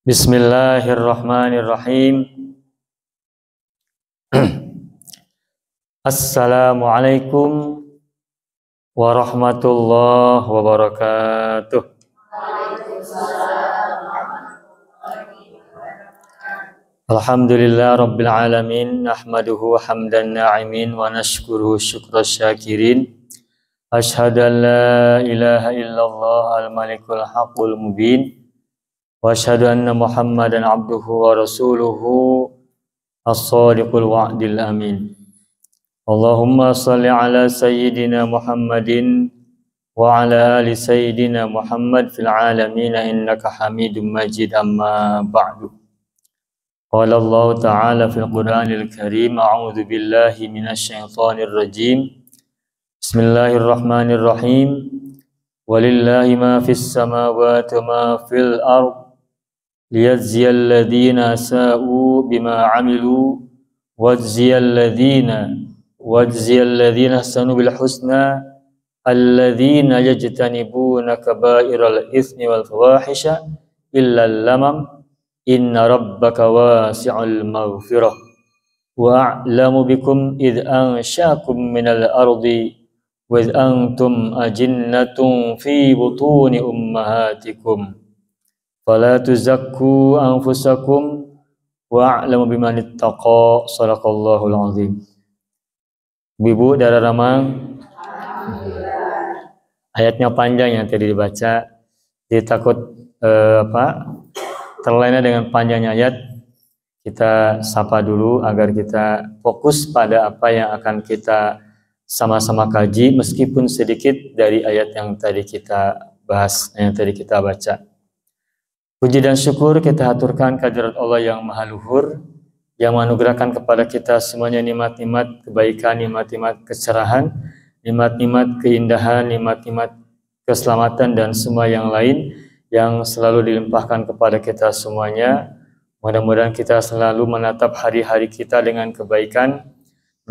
Bismillahirrahmanirrahim. Assalamualaikum warahmatullahi wabarakatuh. Alhamdulillah rabbil alamin, nahmaduhu hamdan na'imin wa nashkuruhu syukra syakirin. Ashhadu an la ilaha illallah al-malikul haqqul mubin. Wa asyhadu anna Muhammadan abduhu wa rasuluhu as-sadiqul wa'dil amin. Allahumma salli ala sayyidina Muhammadin wa ala ali sayyidina Muhammad fil alamin innaka Hamidum Majid, amma ba'du. Qala Allah ta'ala fil Qur'anil Karim, a'udzu billahi minasy syaithanir rajim. Bismillahirrahmanirrahim. Walillahi ma fis samawati wa ma fil ardh liyajziyal ladzina sa'u bima 'amilu wajziyal ladzina ahsanu bil husna alladzina yajtanibuna kaba'iral itsmi wal fawahisha illa lamam inna rabbaka wasi'ul maghfirah wa a'lamu bikum id ansha'akum minal ardi wa id antum ajinnatun fi butuni ummahatikum fala tuzakku anfusakum wa'lamu biman ittaqa. Shadaqallahul azim. Ibu Dara Ramang, ayatnya panjang yang tadi dibaca, ditakut terlena dengan panjangnya ayat. Kita sapa dulu agar kita fokus pada apa yang akan kita sama-sama kaji, meskipun sedikit dari ayat yang tadi kita bahas, yang tadi kita baca. Puji dan syukur kita haturkan kehadirat Allah yang maha luhur, yang menganugerahkan kepada kita semuanya nikmat-nikmat kebaikan, nikmat-nikmat kecerahan, nikmat-nikmat keindahan, nikmat-nikmat keselamatan dan semua yang lain yang selalu dilimpahkan kepada kita semuanya. Mudah-mudahan kita selalu menatap hari-hari kita dengan kebaikan,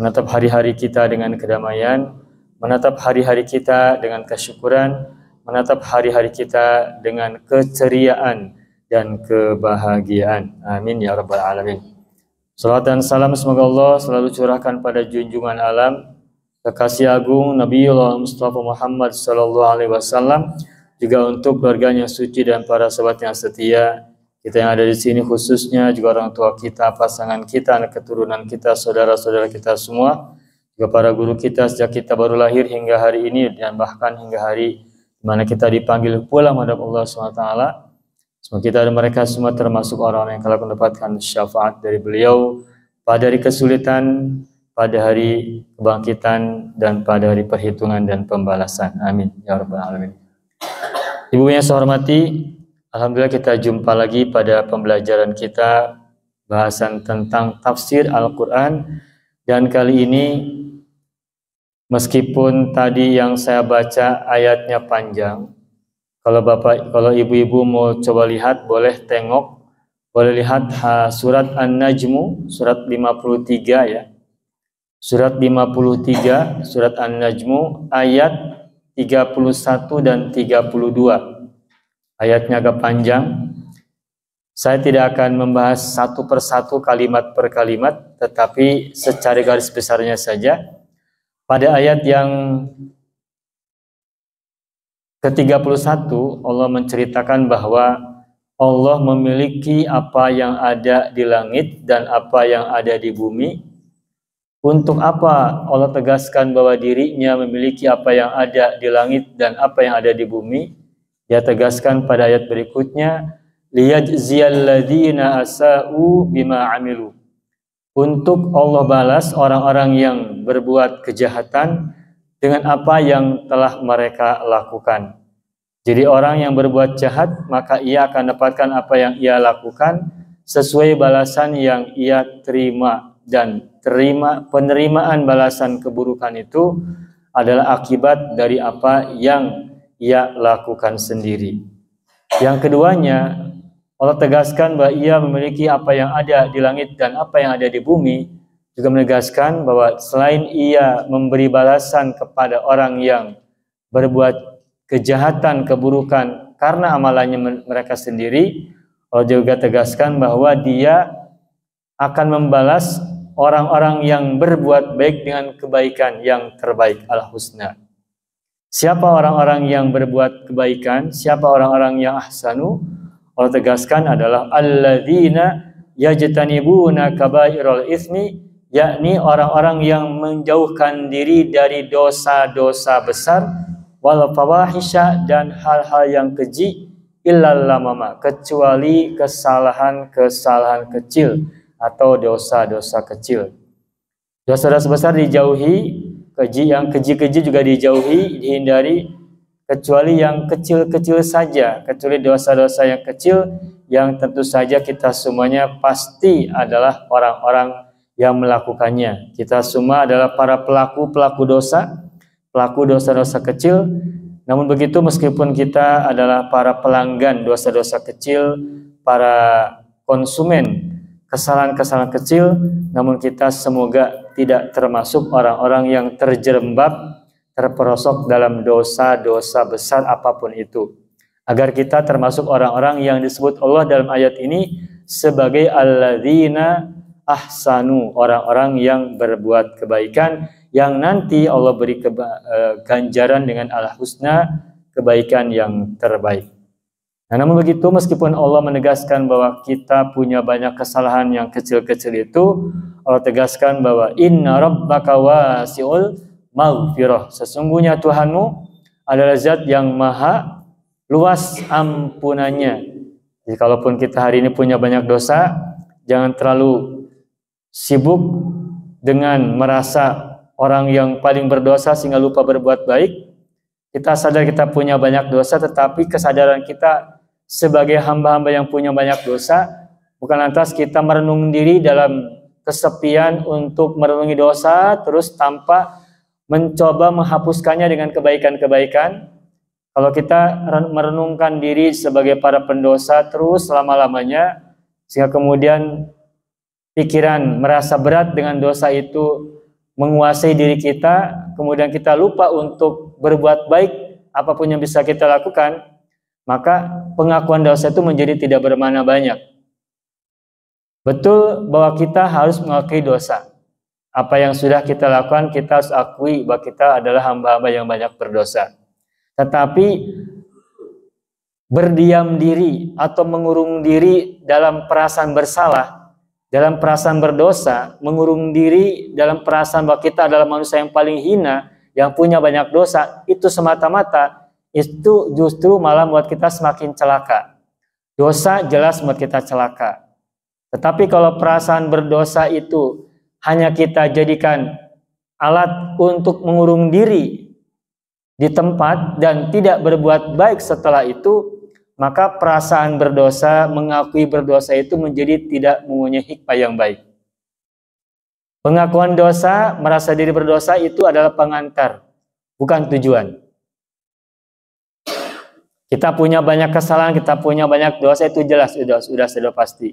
menatap hari-hari kita dengan kedamaian, menatap hari-hari kita dengan kesyukuran, menatap hari-hari kita dengan keceriaan dan kebahagiaan. Amin ya rabbal alamin. Salawat dan salam semoga Allah selalu curahkan pada junjungan alam, kekasih agung Nabiullah Mustafa Muhammad sallallahu alaihi wasallam, juga untuk keluarganya suci dan para sahabatnya setia. Kita yang ada di sini khususnya juga orang tua kita, pasangan kita, anak keturunan kita, saudara-saudara kita semua, juga para guru kita sejak kita baru lahir hingga hari ini, dan bahkan hingga hari di mana kita dipanggil pulang menghadap Allah SWT. Semoga kita dan mereka semua termasuk orang yang kelak mendapatkan syafaat dari beliau pada hari kesulitan, pada hari kebangkitan, dan pada hari perhitungan dan pembalasan. Amin ya rabbal alamin. Ibu yang saya hormati, alhamdulillah kita jumpa lagi pada pembelajaran kita bahasan tentang tafsir Al-Quran. Dan kali ini meskipun tadi yang saya baca ayatnya panjang, kalau ibu-ibu mau coba lihat, boleh tengok, boleh lihat surat An-Najmu, surat 53 ya. Surat 53, surat An-Najmu, ayat 31 dan 32. Ayatnya agak panjang. Saya tidak akan membahas satu persatu kalimat per kalimat, tetapi secara garis besarnya saja. Pada ayat yang ke-31, Allah menceritakan bahwa Allah memiliki apa yang ada di langit dan apa yang ada di bumi. Untuk apa Allah tegaskan bahwa dirinya memiliki apa yang ada di langit dan apa yang ada di bumi? Dia tegaskan pada ayat berikutnya, liyajziyal ladzina asa'u bima 'amilu. Untuk Allah balas orang-orang yang berbuat kejahatan dengan apa yang telah mereka lakukan. Jadi orang yang berbuat jahat, maka ia akan dapatkan apa yang ia lakukan sesuai balasan yang ia terima. Dan penerimaan balasan keburukan itu adalah akibat dari apa yang ia lakukan sendiri. Yang keduanya, Allah tegaskan bahwa ia memiliki apa yang ada di langit dan apa yang ada di bumi, juga menegaskan bahwa selain ia memberi balasan kepada orang yang berbuat kejahatan, keburukan karena amalannya mereka sendiri, Allah juga tegaskan bahwa Dia akan membalas orang-orang yang berbuat baik dengan kebaikan yang terbaik, al-husna. Siapa orang-orang yang berbuat kebaikan? Siapa orang-orang yang ahsanu? Allah tegaskan adalah alladzina yajtanibuna kabairal itsmi, yakni orang-orang yang menjauhkan diri dari dosa-dosa besar, wal fawahisha, dan hal-hal yang keji, illal lamama, kecuali kesalahan-kesalahan kecil atau dosa-dosa kecil. Dosa-dosa besar dijauhi, yang keji-keji juga dijauhi, dihindari, kecuali yang kecil-kecil saja, kecuali dosa-dosa yang kecil yang tentu saja kita semuanya pasti adalah orang-orang yang melakukannya. Kita semua adalah para pelaku dosa, pelaku dosa-dosa kecil. Namun begitu, meskipun kita adalah para pelanggan dosa-dosa kecil, para konsumen kesalahan-kesalahan kecil, namun kita semoga tidak termasuk orang-orang yang terjerembab, terperosok dalam dosa-dosa besar apapun itu. Agar kita termasuk orang-orang yang disebut Allah dalam ayat ini sebagai alladzina ahsanu, orang-orang yang berbuat kebaikan, yang nanti Allah beri ganjaran dengan al-husna, kebaikan yang terbaik. Nah, namun begitu, meskipun Allah menegaskan bahwa kita punya banyak kesalahan yang kecil-kecil itu, Allah tegaskan bahwa inna rabbaka wasi'ul maghfirah, sesungguhnya Tuhanmu adalah zat yang maha luas ampunannya. Jadi kalaupun kita hari ini punya banyak dosa, jangan terlalu sibuk dengan merasa orang yang paling berdosa sehingga lupa berbuat baik. Kita sadar kita punya banyak dosa, tetapi kesadaran kita sebagai hamba-hamba yang punya banyak dosa bukan lantas kita merenung diri dalam kesepian untuk merenungi dosa terus tanpa mencoba menghapuskannya dengan kebaikan-kebaikan. Kalau kita merenungkan diri sebagai para pendosa terus selama-lamanya, sehingga kemudian pikiran merasa berat dengan dosa itu menguasai diri kita, kemudian kita lupa untuk berbuat baik apapun yang bisa kita lakukan, maka pengakuan dosa itu menjadi tidak bermakna banyak. Betul bahwa kita harus mengakui dosa. Apa yang sudah kita lakukan, kita harus akui bahwa kita adalah hamba-hamba yang banyak berdosa. Tetapi berdiam diri atau mengurung diri dalam perasaan bersalah, dalam perasaan berdosa, mengurung diri dalam perasaan bahwa kita adalah manusia yang paling hina, yang punya banyak dosa, itu semata-mata itu justru malah membuat kita semakin celaka. Dosa jelas membuat kita celaka. Tetapi kalau perasaan berdosa itu hanya kita jadikan alat untuk mengurung diri di tempat dan tidak berbuat baik setelah itu, maka perasaan berdosa, mengakui berdosa itu menjadi tidak mempunyai hikmah yang baik. Pengakuan dosa, merasa diri berdosa itu adalah pengantar, bukan tujuan. Kita punya banyak kesalahan, kita punya banyak dosa, itu jelas, sudah pasti.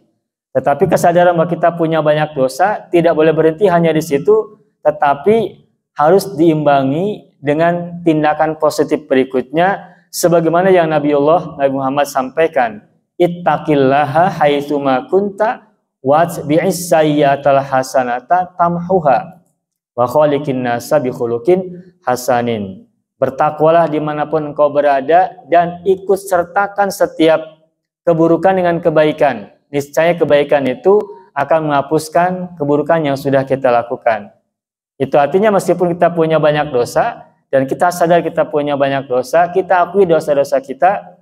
Tetapi kesadaran bahwa kita punya banyak dosa tidak boleh berhenti hanya di situ, tetapi harus diimbangi dengan tindakan positif berikutnya, sebagaimana yang Nabi Muhammad sampaikan, ittaqillaha haitsuma kunta watbi'is sayyi'atal hasanata tamhuha wa khaliqin nasa bi khuluqin hasanin. Bertakwalah dimanapun engkau berada dan ikut sertakan setiap keburukan dengan kebaikan. Niscaya kebaikan itu akan menghapuskan keburukan yang sudah kita lakukan. Itu artinya meskipun kita punya banyak dosa dan kita sadar kita punya banyak dosa, kita akui dosa-dosa kita,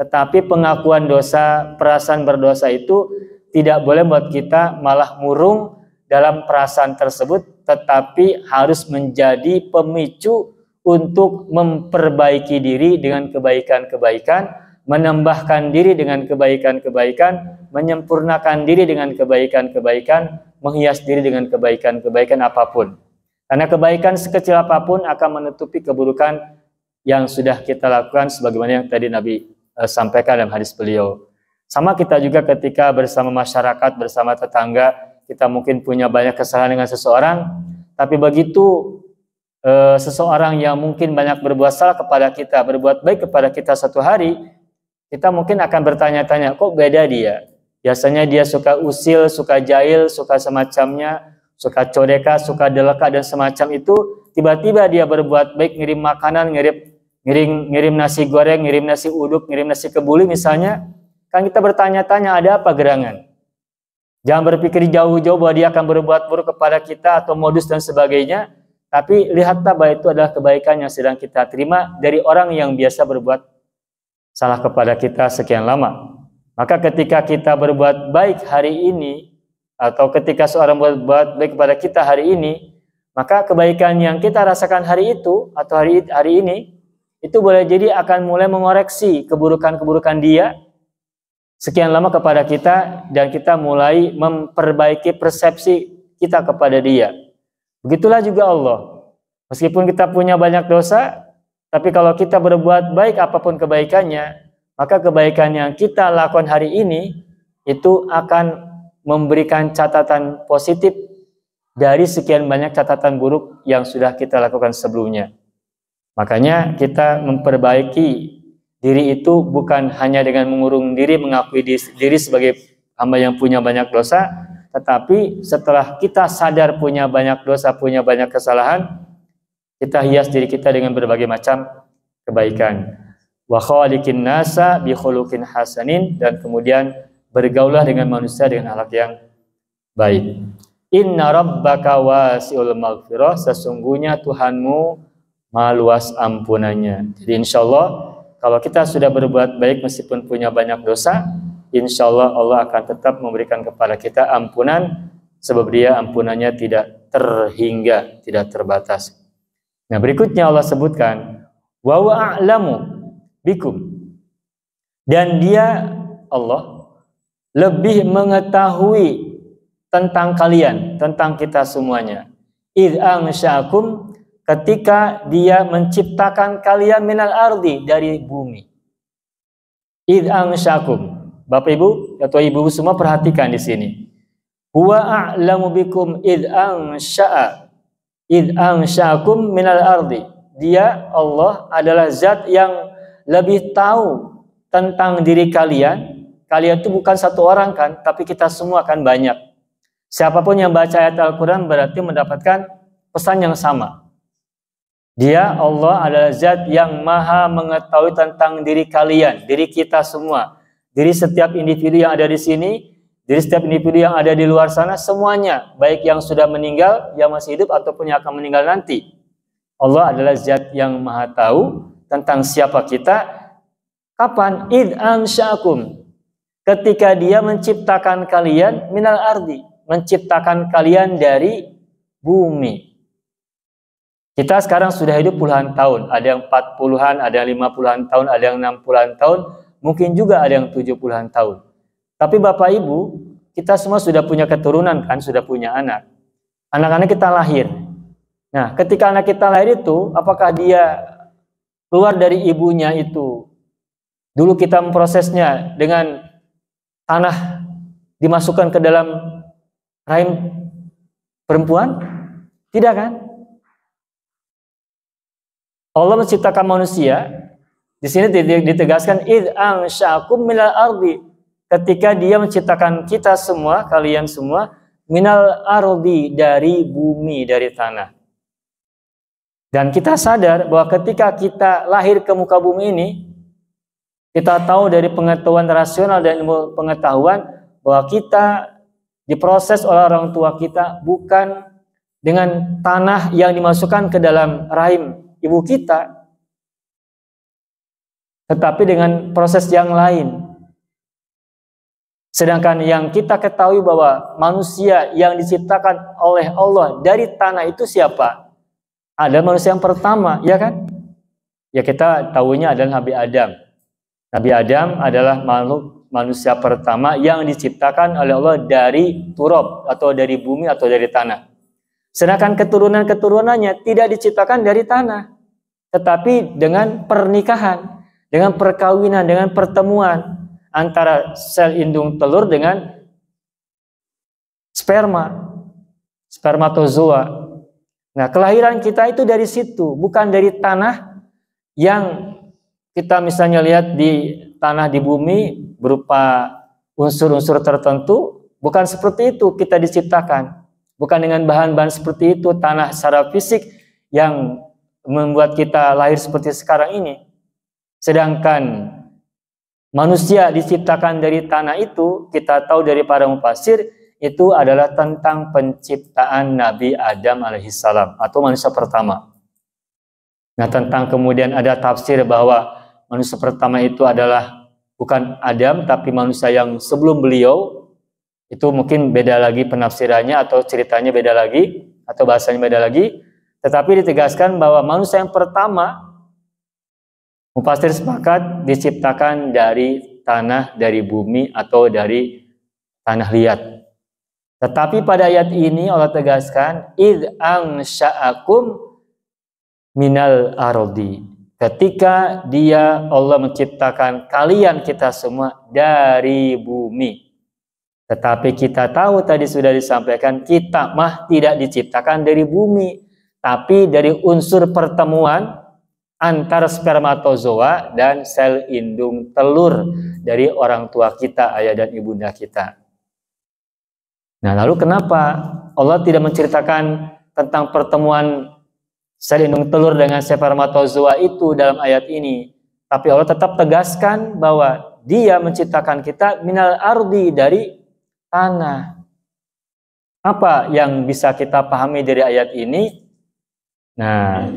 tetapi pengakuan dosa, perasaan berdosa itu tidak boleh buat kita malah murung dalam perasaan tersebut, tetapi harus menjadi pemicu untuk memperbaiki diri dengan kebaikan-kebaikan, menambahkan diri dengan kebaikan-kebaikan, menyempurnakan diri dengan kebaikan-kebaikan, menghias diri dengan kebaikan-kebaikan apapun. Karena kebaikan sekecil apapun akan menutupi keburukan yang sudah kita lakukan, sebagaimana yang tadi Nabi sampaikan dalam hadis beliau. Sama kita juga ketika bersama masyarakat, bersama tetangga, kita mungkin punya banyak kesalahan dengan seseorang, tapi begitu seseorang yang mungkin banyak berbuat salah kepada kita, berbuat baik kepada kita satu hari, kita mungkin akan bertanya-tanya, kok beda dia? Biasanya dia suka usil, suka jahil, suka semacamnya, suka codeka, suka deleka dan semacam itu. Tiba-tiba dia berbuat baik, ngirim makanan, ngirim nasi goreng, ngirim nasi uduk, ngirim nasi kebuli misalnya. Kan kita bertanya-tanya, ada apa gerangan? Jangan berpikir jauh-jauh bahwa dia akan berbuat buruk kepada kita atau modus dan sebagainya. Tapi lihatlah bahwa itu adalah kebaikan yang sedang kita terima dari orang yang biasa berbuat salah kepada kita sekian lama. Maka ketika kita berbuat baik hari ini, atau ketika seorang berbuat baik kepada kita hari ini, maka kebaikan yang kita rasakan hari itu atau hari ini itu boleh jadi akan mulai mengoreksi keburukan-keburukan dia sekian lama kepada kita, dan kita mulai memperbaiki persepsi kita kepada dia. Begitulah juga Allah. Meskipun kita punya banyak dosa, tapi kalau kita berbuat baik apapun kebaikannya, maka kebaikan yang kita lakukan hari ini itu akan memberikan catatan positif dari sekian banyak catatan buruk yang sudah kita lakukan sebelumnya. Makanya kita memperbaiki diri itu bukan hanya dengan mengurung diri, mengakui diri sebagai hamba yang punya banyak dosa, tetapi setelah kita sadar punya banyak dosa, punya banyak kesalahan, kita hias diri kita dengan berbagai macam kebaikan. Wa khaliqin nasa bi khuluqin hasanin, dan kemudian bergaulah dengan manusia dengan akhlak yang baik. Inna rabbaka wasi'ul maghfirah, sesungguhnya Tuhanmu maha luas ampunannya. Jadi insyaallah kalau kita sudah berbuat baik meskipun punya banyak dosa, insyaallah Allah akan tetap memberikan kepada kita ampunan, sebab dia ampunannya tidak terhingga, tidak terbatas. Nah, berikutnya Allah sebutkan wa a'lamu bikum, dan dia Allah lebih mengetahui tentang kalian, tentang kita semuanya. Idh ansha'akum, ketika dia menciptakan kalian minal ardi, dari bumi. Idh ansha'akum, Bapak Ibu atau Ibu semua perhatikan di sini. Huwa a'lamu bikum idh ansha'akum minal ardi. Dia Allah adalah zat yang lebih tahu tentang diri kalian. Kalian itu bukan satu orang kan, tapi kita semua kan banyak. Siapapun yang baca ayat Al-Quran berarti mendapatkan pesan yang sama. Dia Allah adalah zat yang maha mengetahui tentang diri kalian, diri kita semua, diri setiap individu yang ada di sini, diri setiap individu yang ada di luar sana, semuanya, baik yang sudah meninggal, yang masih hidup ataupun yang akan meninggal nanti. Allah adalah zat yang maha tahu tentang siapa kita. Kapan? Id ansha'akum, ketika dia menciptakan kalian minal ardi, menciptakan kalian dari bumi. Kita sekarang sudah hidup puluhan tahun, ada yang 40-an, ada yang 50-an tahun, ada yang 60-an tahun, mungkin juga ada yang 70-an tahun. Tapi Bapak Ibu, kita semua sudah punya keturunan kan, sudah punya anak. Anak-anak kita lahir. Nah, ketika anak kita lahir itu, apakah dia keluar dari ibunya itu? Dulu kita memprosesnya dengan tanah dimasukkan ke dalam rahim perempuan? Tidak kan? Allah menciptakan manusia. Di sini ditegaskan id ansha'akum minal ardi, ketika dia menciptakan kita semua, kalian semua, minal ardi, dari bumi, dari tanah. Dan kita sadar bahwa ketika kita lahir ke muka bumi ini, kita tahu dari pengetahuan rasional dan ilmu pengetahuan bahwa kita diproses oleh orang tua kita bukan dengan tanah yang dimasukkan ke dalam rahim ibu kita, tetapi dengan proses yang lain. Sedangkan yang kita ketahui bahwa manusia yang diciptakan oleh Allah dari tanah itu siapa? Ada manusia yang pertama, ya kan? Ya, kita tahunya adalah Nabi Adam. Nabi Adam adalah makhluk manusia pertama yang diciptakan oleh Allah dari turab, atau dari bumi, atau dari tanah. Sedangkan keturunan-keturunannya tidak diciptakan dari tanah, tetapi dengan pernikahan, dengan perkawinan, dengan pertemuan antara sel indung telur dengan spermatozoa. Nah, kelahiran kita itu dari situ, bukan dari tanah yang kita misalnya lihat di tanah di bumi berupa unsur-unsur tertentu, bukan seperti itu kita diciptakan. Bukan dengan bahan-bahan seperti itu, tanah secara fisik yang membuat kita lahir seperti sekarang ini. Sedangkan manusia diciptakan dari tanah itu, kita tahu dari para mufasir, itu adalah tentang penciptaan Nabi Adam alaihissalam atau manusia pertama. Nah, tentang kemudian ada tafsir bahwa manusia pertama itu adalah bukan Adam, tapi manusia yang sebelum beliau. Itu mungkin beda lagi penafsirannya atau ceritanya beda lagi atau bahasanya beda lagi. Tetapi ditegaskan bahwa manusia yang pertama, mufasir sepakat diciptakan dari tanah, dari bumi atau dari tanah liat. Tetapi pada ayat ini Allah tegaskan id ansha'akum minal ardi. Ketika dia Allah menciptakan kalian kita semua dari bumi. Tetapi kita tahu tadi sudah disampaikan kita mah tidak diciptakan dari bumi, tapi dari unsur pertemuan antara spermatozoa dan sel indung telur dari orang tua kita, ayah dan ibunda kita. Nah, lalu kenapa Allah tidak menceritakan tentang pertemuan sel indung telur dengan spermatozoa itu dalam ayat ini? Tapi Allah tetap tegaskan bahwa Dia menciptakan kita minal ardi, dari tanah. Apa yang bisa kita pahami dari ayat ini? Nah,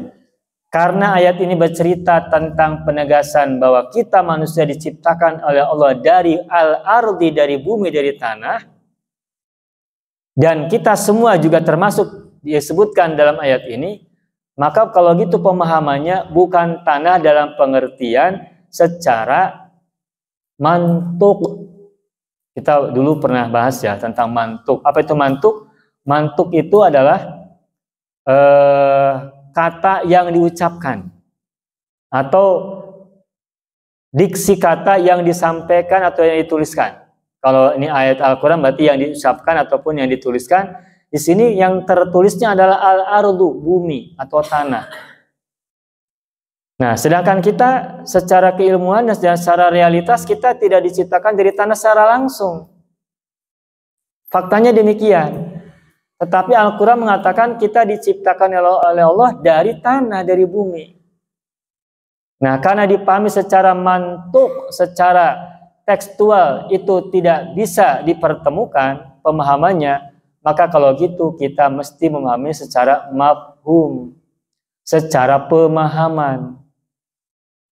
karena ayat ini bercerita tentang penegasan bahwa kita manusia diciptakan oleh Allah dari al-ardi, dari bumi, dari tanah. Dan kita semua juga termasuk disebutkan dalam ayat ini. Maka kalau gitu pemahamannya bukan tanah dalam pengertian secara mantuk. Kita dulu pernah bahas ya tentang mantuk. Apa itu mantuk? Mantuk itu adalah kata yang diucapkan atau diksi kata yang disampaikan atau yang dituliskan. Kalau ini ayat Al-Quran berarti yang diucapkan ataupun yang dituliskan. Di sini yang tertulisnya adalah al-ardu, bumi atau tanah. Nah, sedangkan kita secara keilmuan dan secara realitas kita tidak diciptakan dari tanah secara langsung. Faktanya demikian. Tetapi Al-Quran mengatakan kita diciptakan oleh Allah dari tanah, dari bumi. Nah, karena dipahami secara mantuk, secara tekstual itu tidak bisa dipertemukan pemahamannya, maka kalau gitu kita mesti memahami secara mafhum, secara pemahaman.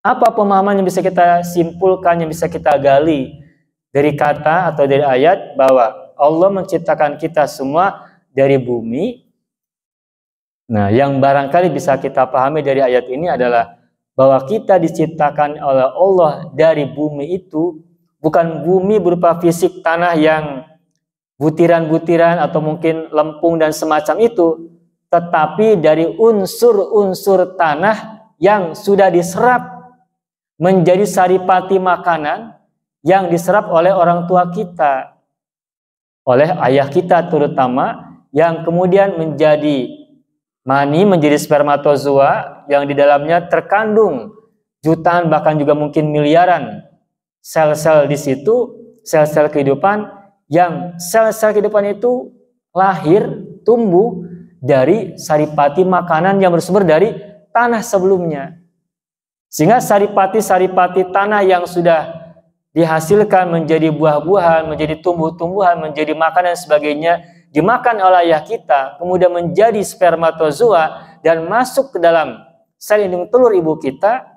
Apa pemahaman yang bisa kita simpulkan, yang bisa kita gali dari kata atau dari ayat bahwa Allah menciptakan kita semua dari bumi? Nah, yang barangkali bisa kita pahami dari ayat ini adalah bahwa kita diciptakan oleh Allah dari bumi itu bukan bumi berupa fisik tanah yang butiran-butiran atau mungkin lempung dan semacam itu, tetapi dari unsur-unsur tanah yang sudah diserap menjadi saripati makanan yang diserap oleh orang tua kita, oleh ayah kita terutama, yang kemudian menjadi mani, menjadi spermatozoa yang di dalamnya terkandung jutaan bahkan juga mungkin miliaran sel-sel di situ, sel-sel kehidupan, yang sel-sel kehidupan itu lahir, tumbuh dari saripati makanan yang bersumber dari tanah sebelumnya. Sehingga saripati-saripati tanah yang sudah dihasilkan menjadi buah-buahan, menjadi tumbuh-tumbuhan, menjadi makanan dan sebagainya, dimakan oleh ayah kita, kemudian menjadi spermatozoa dan masuk ke dalam sel indung telur ibu kita,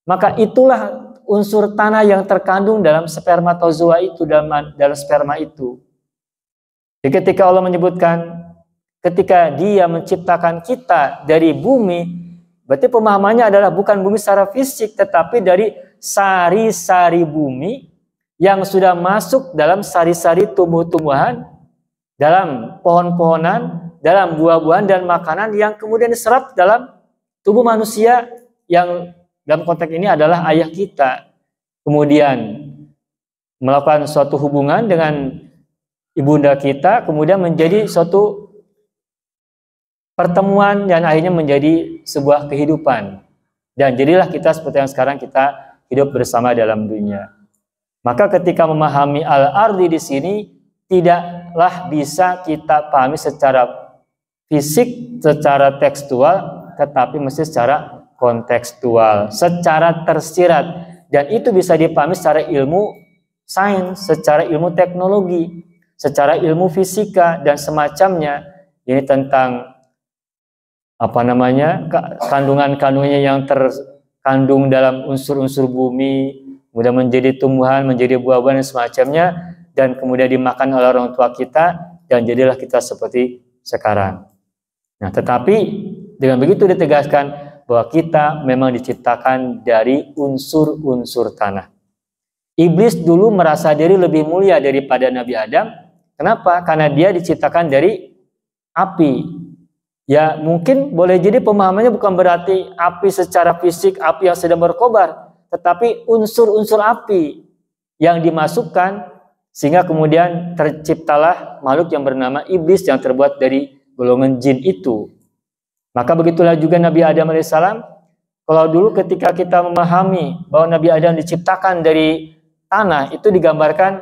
maka itulah unsur tanah yang terkandung dalam spermatozoa itu, dalam sperma itu. Jadi ketika Allah menyebutkan, ketika Dia menciptakan kita dari bumi, berarti pemahamannya adalah bukan bumi secara fisik, tetapi dari sari-sari bumi yang sudah masuk dalam sari-sari tumbuh-tumbuhan, dalam pohon-pohonan, dalam buah-buahan dan makanan yang kemudian diserap dalam tubuh manusia yang dalam konteks ini adalah ayah kita. Kemudian melakukan suatu hubungan dengan ibunda kita, kemudian menjadi suatu pertemuan dan akhirnya menjadi sebuah kehidupan. Dan jadilah kita seperti yang sekarang kita hidup bersama dalam dunia. Maka ketika memahami al-ardi di sini tidaklah bisa kita pahami secara fisik, secara tekstual, tetapi mesti secara kontekstual, secara tersirat, dan itu bisa dipahami secara ilmu sains, secara ilmu teknologi, secara ilmu fisika dan semacamnya. Ini tentang apa namanya, kandungan-kandungannya yang terkandung dalam unsur-unsur bumi, kemudian menjadi tumbuhan, menjadi buah-buahan dan semacamnya, dan kemudian dimakan oleh orang tua kita, dan jadilah kita seperti sekarang. Nah, tetapi dengan begitu ditegaskan bahwa kita memang diciptakan dari unsur-unsur tanah. Iblis dulu merasa diri lebih mulia daripada Nabi Adam. Kenapa? Karena dia diciptakan dari api. Ya, mungkin boleh jadi pemahamannya bukan berarti api secara fisik, api yang sedang berkobar, tetapi unsur-unsur api yang dimasukkan sehingga kemudian terciptalah makhluk yang bernama iblis yang terbuat dari golongan jin itu. Maka begitulah juga Nabi Adam alaihissalam. Kalau dulu ketika kita memahami bahwa Nabi Adam diciptakan dari tanah, itu digambarkan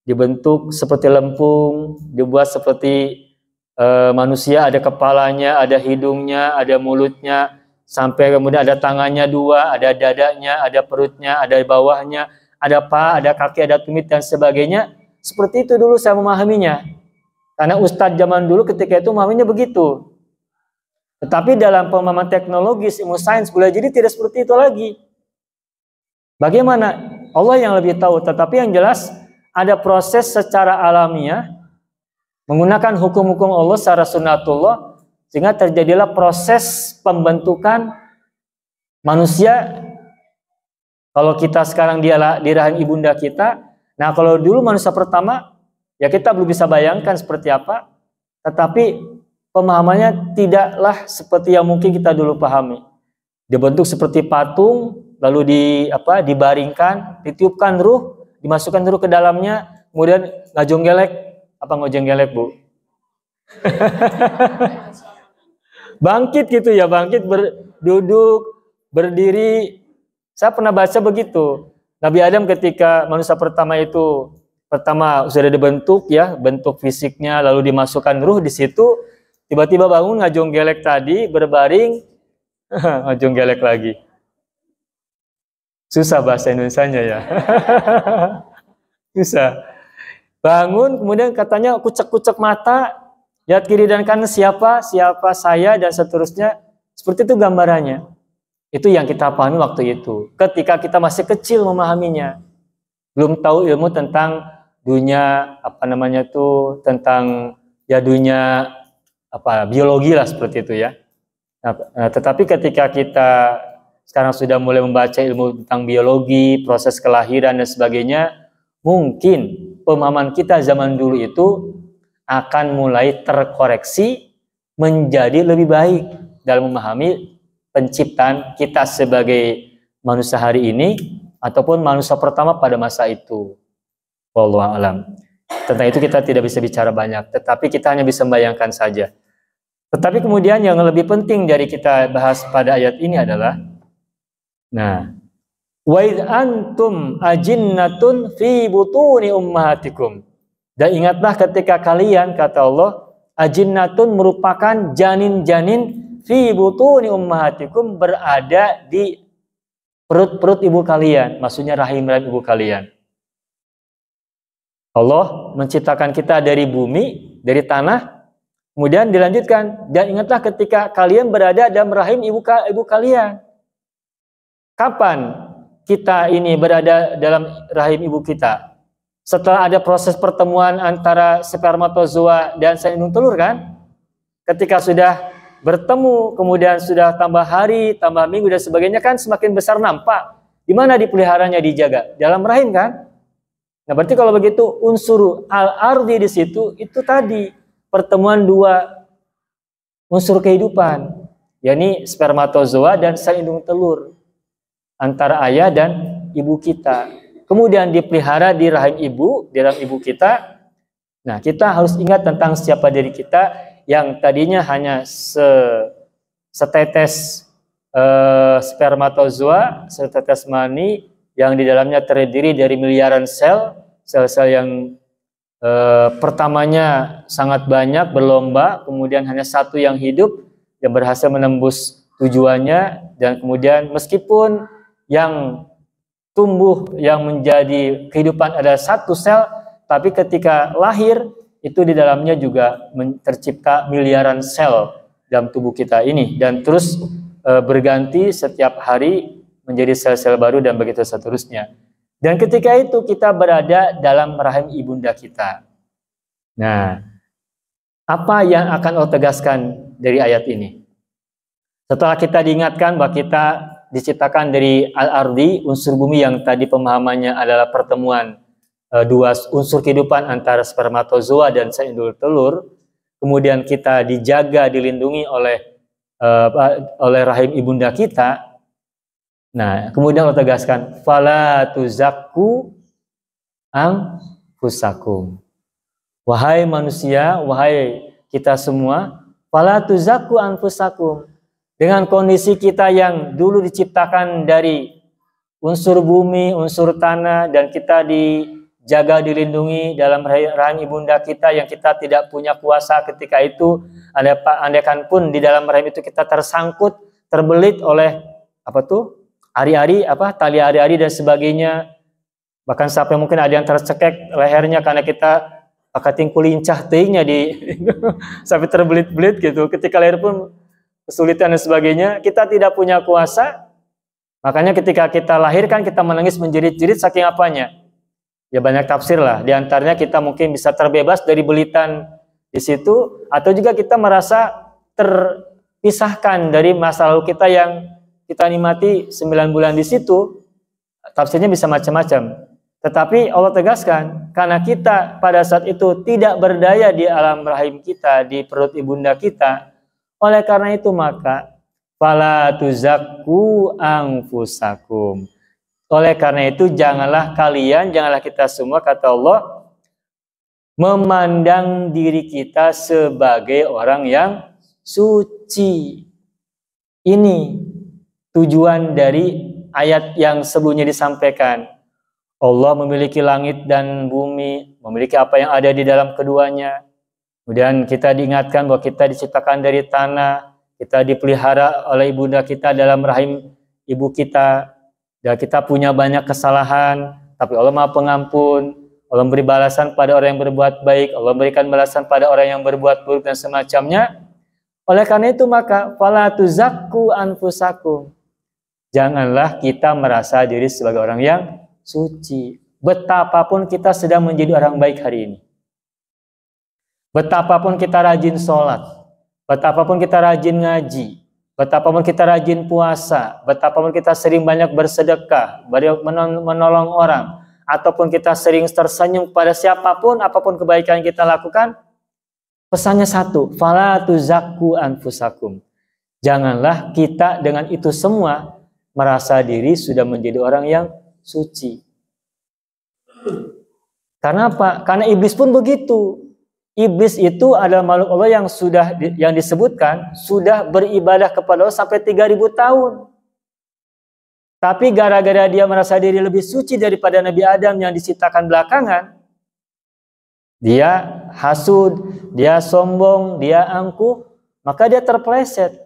dibentuk seperti lempung, dibuat seperti manusia, ada kepalanya, ada hidungnya, ada mulutnya, sampai kemudian ada tangannya dua, ada dadanya, ada perutnya, ada bawahnya, ada paha, ada kaki, ada tumit dan sebagainya. Seperti itu dulu saya memahaminya. Karena ustadz zaman dulu ketika itu memahaminya begitu. Tetapi dalam pemahaman teknologis, ilmu sains boleh jadi tidak seperti itu lagi. Bagaimana? Allah yang lebih tahu. Tetapi yang jelas ada proses secara alamiah menggunakan hukum-hukum Allah secara sunnatullah, sehingga terjadilah proses pembentukan manusia. Kalau kita sekarang di rahim ibunda kita, nah kalau dulu manusia pertama, ya kita belum bisa bayangkan seperti apa, tetapi pemahamannya tidaklah seperti yang mungkin kita dulu pahami. Dibentuk seperti patung, lalu dibaringkan, ditiupkan ruh, dimasukkan ruh ke dalamnya, kemudian ngajonggelek. Apa ngojenggelek, Bu? Bangkit gitu ya, bangkit, duduk, berdiri. Saya pernah baca begitu. Nabi Adam ketika manusia pertama itu sudah dibentuk ya, bentuk fisiknya, lalu dimasukkan ruh di situ, tiba-tiba bangun ngajonggelek tadi, berbaring, ngajonggelek lagi. Susah bahasa Indonesianya ya. Susah. Bangun, kemudian katanya kucek-kucek mata, lihat kiri dan kanan siapa saya, dan seterusnya. Seperti itu gambarannya. Itu yang kita pahami waktu itu. Ketika kita masih kecil memahaminya. Belum tahu ilmu tentang dunia, tentang ya dunia, biologi lah seperti itu ya. Nah, tetapi ketika kita sekarang sudah mulai membaca ilmu tentang biologi, proses kelahiran dan sebagainya, mungkin pemahaman kita zaman dulu itu akan mulai terkoreksi menjadi lebih baik dalam memahami penciptaan kita sebagai manusia hari ini ataupun manusia pertama pada masa itu. Wallahu a'lam. Tentang itu kita tidak bisa bicara banyak, tetapi kita hanya bisa membayangkan saja. Tetapi kemudian yang lebih penting dari kita bahas pada ayat ini adalah, wa idh antum ajinnatun fi butuni ummahatikum. Dan ingatlah ketika kalian, kata Allah, ajinnatun merupakan janin-janin fi butuni ummahatikum, berada di perut-perut ibu kalian, maksudnya rahim-rahim ibu kalian. Allah menciptakan kita dari bumi, dari tanah, kemudian dilanjutkan, dan ingatlah ketika kalian berada dalam rahim ibu kalian. Kapan kita ini berada dalam rahim ibu kita? Setelah ada proses pertemuan antara spermatozoa dan sel indung telur kan? Ketika sudah bertemu, kemudian sudah tambah hari, tambah minggu dan sebagainya kan, semakin besar nampak. Di mana dipeliharanya, dijaga? Dalam rahim kan? Nah, berarti kalau begitu unsur al-ardi di situ itu tadi pertemuan dua unsur kehidupan, yakni spermatozoa dan sel indung telur, antara ayah dan ibu kita. Kemudian dipelihara di rahim ibu, di rahim ibu kita. Nah, kita harus ingat tentang siapa diri kita yang tadinya hanya setetes spermatozoa, setetes mani, yang di dalamnya terdiri dari miliaran sel-sel yang pertamanya sangat banyak berlomba, kemudian hanya satu yang hidup yang berhasil menembus tujuannya, dan kemudian meskipun yang tumbuh yang menjadi kehidupan ada satu sel, tapi ketika lahir itu di dalamnya juga tercipta miliaran sel dalam tubuh kita ini, dan terus berganti setiap hari menjadi sel-sel baru dan begitu seterusnya. Dan ketika itu kita berada dalam rahim ibunda kita. Nah, apa yang akan Allah tegaskan dari ayat ini? Setelah kita diingatkan bahwa kita diciptakan dari al-ardi, unsur bumi yang tadi pemahamannya adalah pertemuan dua unsur kehidupan antara spermatozoa dan sel induk telur, kemudian kita dijaga, dilindungi oleh rahim ibunda kita. Nah, kemudian Allah tegaskan, fala tuzakku anfusakum. Wahai manusia, wahai kita semua, fala tuzakku anfusakum. Dengan kondisi kita yang dulu diciptakan dari unsur bumi, unsur tanah, dan kita dijaga, dilindungi dalam rahim ibunda kita yang kita tidak punya kuasa ketika itu. Andaikan pun di dalam rahim itu kita tersangkut, terbelit oleh ari-ari, tali ari-ari dan sebagainya. Bahkan sampai mungkin ada yang tercekek lehernya karena kita kating kulincah teingnya sampai terbelit-belit gitu. Ketika lahir pun kesulitan dan sebagainya, kita tidak punya kuasa. Makanya ketika kita lahir kan kita menangis menjerit-jerit saking apanya? Ya banyak tafsir lah. Di antaranya kita mungkin bisa terbebas dari belitan di situ, atau juga kita merasa terpisahkan dari masa lalu kita yang kita nikmati 9 bulan di situ. Tafsirnya bisa macam-macam. Tetapi Allah tegaskan, karena kita pada saat itu tidak berdaya di alam rahim kita, di perut ibunda kita, oleh karena itu maka fala tuzakku anfusakum. Oleh karena itu janganlah kita semua, kata Allah, memandang diri kita sebagai orang yang suci. Ini tujuan dari ayat yang sebelumnya disampaikan. Allah memiliki langit dan bumi, memiliki apa yang ada di dalam keduanya. Kemudian kita diingatkan bahwa kita diciptakan dari tanah, kita dipelihara oleh ibunda kita dalam rahim ibu kita, dan kita punya banyak kesalahan, tapi Allah Maha Pengampun. Allah memberi balasan pada orang yang berbuat baik, Allah memberikan balasan pada orang yang berbuat buruk dan semacamnya. Oleh karena itu maka fala tuzakku anfusakum. Janganlah kita merasa diri sebagai orang yang suci. Betapapun kita sedang menjadi orang baik hari ini, betapapun kita rajin sholat, betapapun kita rajin ngaji, betapapun kita rajin puasa, betapapun kita sering banyak bersedekah, banyak menolong orang, ataupun kita sering tersenyum pada siapapun, apapun kebaikan yang kita lakukan, pesannya satu, fala tuzakku anfusakum. Janganlah kita dengan itu semua merasa diri sudah menjadi orang yang suci. Karena apa? Karena iblis pun begitu. Iblis itu adalah makhluk Allah yang disebutkan sudah beribadah kepada Allah sampai 3000 tahun. Tapi gara-gara dia merasa diri lebih suci daripada Nabi Adam yang diciptakan belakangan, dia hasud, dia sombong, dia angkuh, maka dia terpeleset.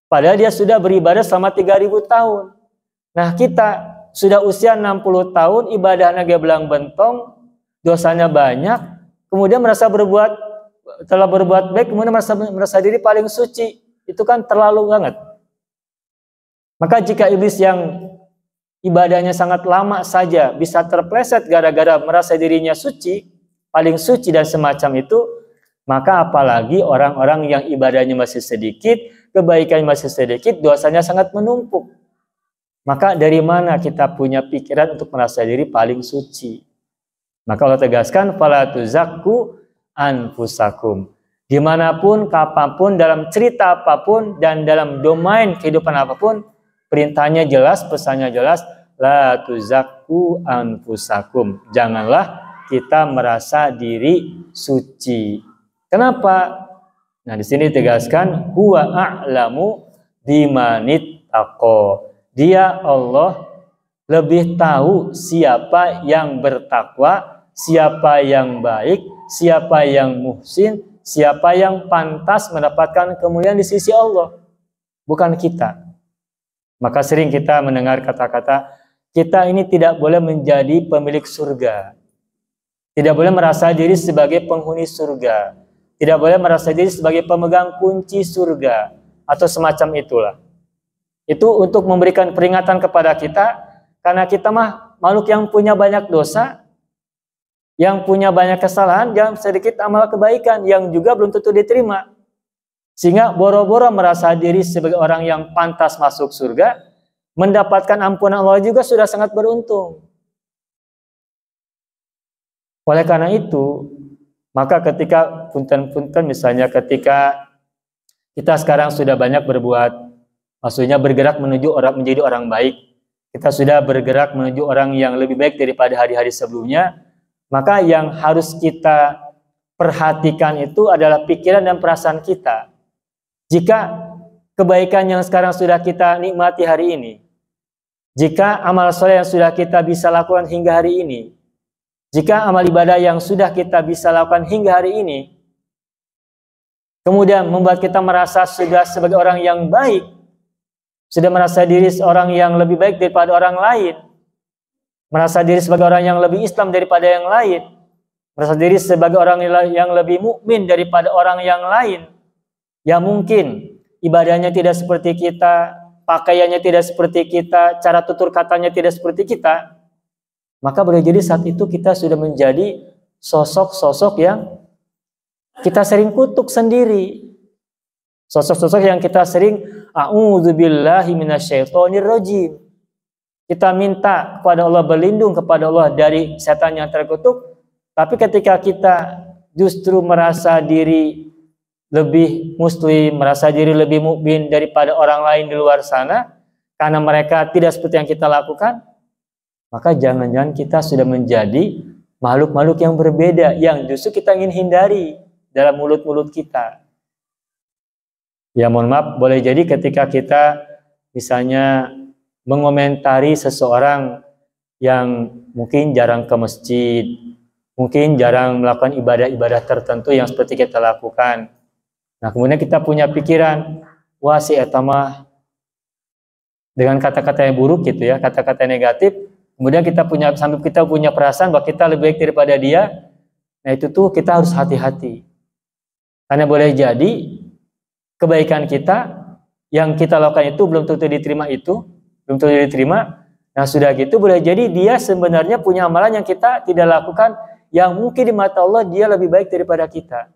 Padahal dia sudah beribadah selama 3000 tahun. Nah, kita sudah usia 60 tahun, ibadahnya gebelang bentong, dosanya banyak, kemudian telah berbuat baik, kemudian merasa diri paling suci. Itu kan terlalu banget. Maka jika iblis yang ibadahnya sangat lama saja bisa terpleset gara-gara merasa dirinya suci, paling suci dan semacam itu, maka apalagi orang-orang yang ibadahnya masih sedikit, kebaikannya masih sedikit, dosanya sangat menumpuk. Maka dari mana kita punya pikiran untuk merasa diri paling suci? Maka Allah tegaskan, fala tuzakku anfusakum. Dimanapun, kapanpun, dalam cerita apapun, dan dalam domain kehidupan apapun, perintahnya jelas, pesannya jelas, la tuzakku anfusakum. Janganlah kita merasa diri suci. Kenapa? Nah, di sini tegaskan, huwa a'lamu bimanit taqo. Dia Allah lebih tahu siapa yang bertakwa, siapa yang baik, siapa yang muhsin, siapa yang pantas mendapatkan kemuliaan di sisi Allah, bukan kita. Maka sering kita mendengar kata-kata, kita ini tidak boleh menjadi pemilik surga, tidak boleh merasa diri sebagai penghuni surga, tidak boleh merasa diri sebagai pemegang kunci surga, atau semacam itulah. Itu untuk memberikan peringatan kepada kita, karena kita mah makhluk yang punya banyak dosa, yang punya banyak kesalahan, yang sedikit amal kebaikan, yang juga belum tentu diterima. Sehingga boro-boro merasa diri sebagai orang yang pantas masuk surga, mendapatkan ampunan Allah juga sudah sangat beruntung. Oleh karena itu, maka ketika punten-punten misalnya ketika kita sekarang sudah banyak berbuat, maksudnya bergerak menjadi orang baik, kita sudah bergerak menuju orang yang lebih baik daripada hari-hari sebelumnya, maka yang harus kita perhatikan itu adalah pikiran dan perasaan kita. Jika kebaikan yang sekarang sudah kita nikmati hari ini, jika amal soleh yang sudah kita bisa lakukan hingga hari ini, jika amal ibadah yang sudah kita bisa lakukan hingga hari ini, kemudian membuat kita merasa sudah sebagai orang yang baik, sudah merasa diri seorang yang lebih baik daripada orang lain, merasa diri sebagai orang yang lebih Islam daripada yang lain, merasa diri sebagai orang yang lebih mukmin daripada orang yang lain, yang mungkin ibadahnya tidak seperti kita, pakaiannya tidak seperti kita, cara tutur katanya tidak seperti kita, maka boleh jadi saat itu kita sudah menjadi sosok-sosok yang kita sering kutuk sendiri. Sosok-sosok yang kita sering a'udzubillahi minasyaitonirrajim. Kita minta kepada Allah, berlindung kepada Allah dari setan yang terkutuk. Tapi ketika kita justru merasa diri lebih muslim, merasa diri lebih mukmin daripada orang lain di luar sana, karena mereka tidak seperti yang kita lakukan, maka jangan-jangan kita sudah menjadi makhluk-makhluk yang berbeda, yang justru kita ingin hindari dalam mulut-mulut kita. Ya mohon maaf, boleh jadi ketika kita misalnya mengomentari seseorang yang mungkin jarang ke masjid, mungkin jarang melakukan ibadah-ibadah tertentu yang seperti kita lakukan. Nah kemudian kita punya pikiran, wah si eta mah, dengan kata-kata yang buruk gitu ya, kata-kata negatif, kemudian kita punya, sambil kita punya perasaan bahwa kita lebih baik daripada dia. Nah itu tuh kita harus hati-hati, karena boleh jadi kebaikan kita yang kita lakukan itu belum tentu diterima, Nah sudah gitu boleh jadi dia sebenarnya punya amalan yang kita tidak lakukan, yang mungkin di mata Allah dia lebih baik daripada kita.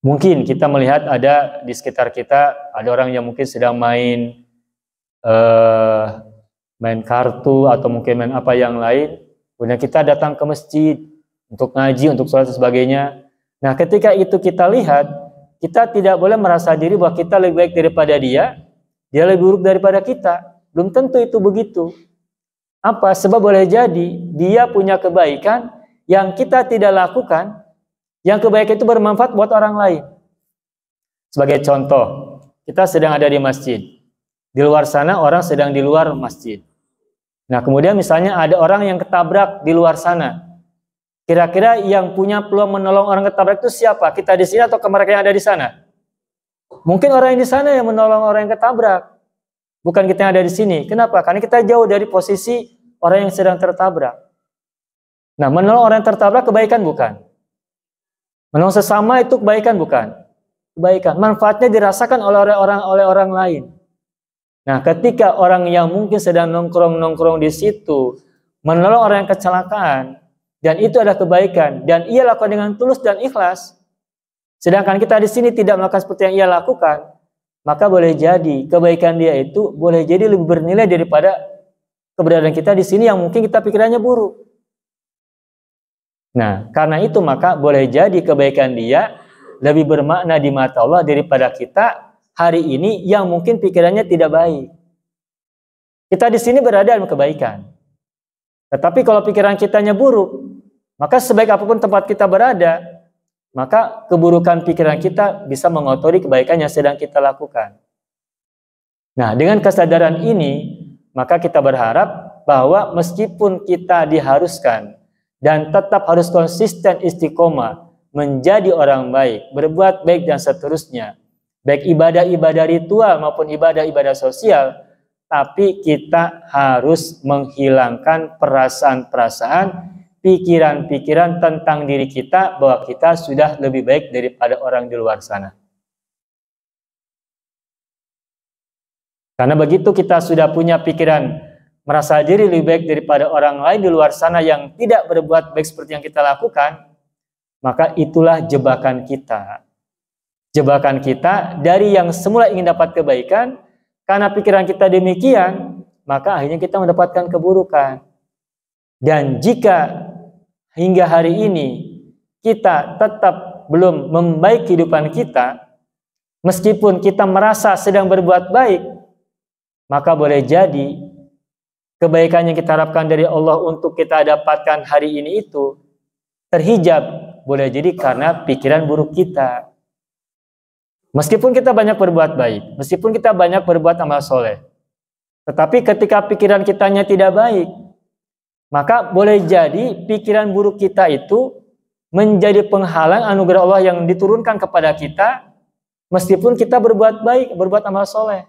Mungkin kita melihat ada di sekitar kita ada orang yang mungkin sedang main kartu atau mungkin main apa yang lain, kemudian kita datang ke masjid untuk ngaji, untuk sholat dan sebagainya. Nah ketika itu kita lihat, kita tidak boleh merasa diri bahwa kita lebih baik daripada dia lebih buruk daripada kita. Belum tentu itu begitu. Apa? Sebab boleh jadi dia punya kebaikan yang kita tidak lakukan, yang kebaikan itu bermanfaat buat orang lain. Sebagai contoh, kita sedang ada di masjid, di luar sana orang sedang di luar masjid. Nah kemudian misalnya ada orang yang ketabrak di luar sana. Kira-kira yang punya peluang menolong orang ketabrak itu siapa? Kita di sini atau mereka yang ada di sana? Mungkin orang yang di sana yang menolong orang yang ketabrak, bukan kita yang ada di sini. Kenapa? Karena kita jauh dari posisi orang yang sedang tertabrak. Nah, menolong orang yang tertabrak kebaikan bukan? Menolong sesama itu kebaikan bukan? Kebaikan. Manfaatnya dirasakan oleh orang lain. Nah, ketika orang yang mungkin sedang nongkrong di situ menolong orang yang kecelakaan, dan itu adalah kebaikan, dan ia lakukan dengan tulus dan ikhlas, sedangkan kita di sini tidak melakukan seperti yang ia lakukan, maka boleh jadi kebaikan dia itu boleh jadi lebih bernilai daripada keberadaan kita di sini yang mungkin kita pikirannya buruk. Nah, karena itu maka boleh jadi kebaikan dia lebih bermakna di mata Allah daripada kita hari ini yang mungkin pikirannya tidak baik. Kita di sini berada dalam kebaikan. Tetapi kalau pikiran kitanya buruk, maka sebaik apapun tempat kita berada, maka keburukan pikiran kita bisa mengotori kebaikan yang sedang kita lakukan. Nah, dengan kesadaran ini, maka kita berharap bahwa meskipun kita diharuskan dan tetap harus konsisten istiqomah menjadi orang baik, berbuat baik dan seterusnya, baik ibadah-ibadah ritual maupun ibadah-ibadah sosial, tapi kita harus menghilangkan perasaan-perasaan, pikiran-pikiran tentang diri kita bahwa kita sudah lebih baik daripada orang di luar sana. Karena begitu kita sudah punya pikiran merasa diri lebih baik daripada orang lain di luar sana yang tidak berbuat baik seperti yang kita lakukan, maka itulah jebakan kita. Jebakan kita dari yang semula ingin dapat kebaikan, karena pikiran kita demikian, maka akhirnya kita mendapatkan keburukan. Dan jika hingga hari ini kita tetap belum membaiki kehidupan kita, meskipun kita merasa sedang berbuat baik, maka boleh jadi kebaikan yang kita harapkan dari Allah untuk kita dapatkan hari ini itu terhijab, boleh jadi karena pikiran buruk kita. Meskipun kita banyak berbuat baik, meskipun kita banyak berbuat amal soleh, tetapi ketika pikiran kitanya tidak baik, maka boleh jadi pikiran buruk kita itu menjadi penghalang anugerah Allah yang diturunkan kepada kita, meskipun kita berbuat baik, berbuat amal soleh.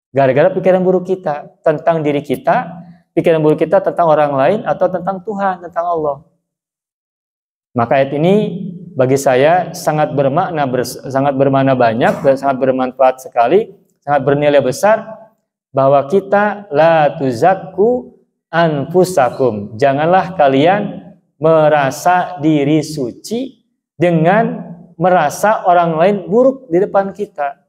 Gara-gara pikiran buruk kita tentang diri kita, pikiran buruk kita tentang orang lain, atau tentang Tuhan, tentang Allah. Maka ayat ini bagi saya sangat bermakna, sangat bermakna banyak, dan sangat bermanfaat sekali, sangat bernilai besar, bahwa kita la tuzakku anfusakum. Janganlah kalian merasa diri suci dengan merasa orang lain buruk di depan kita.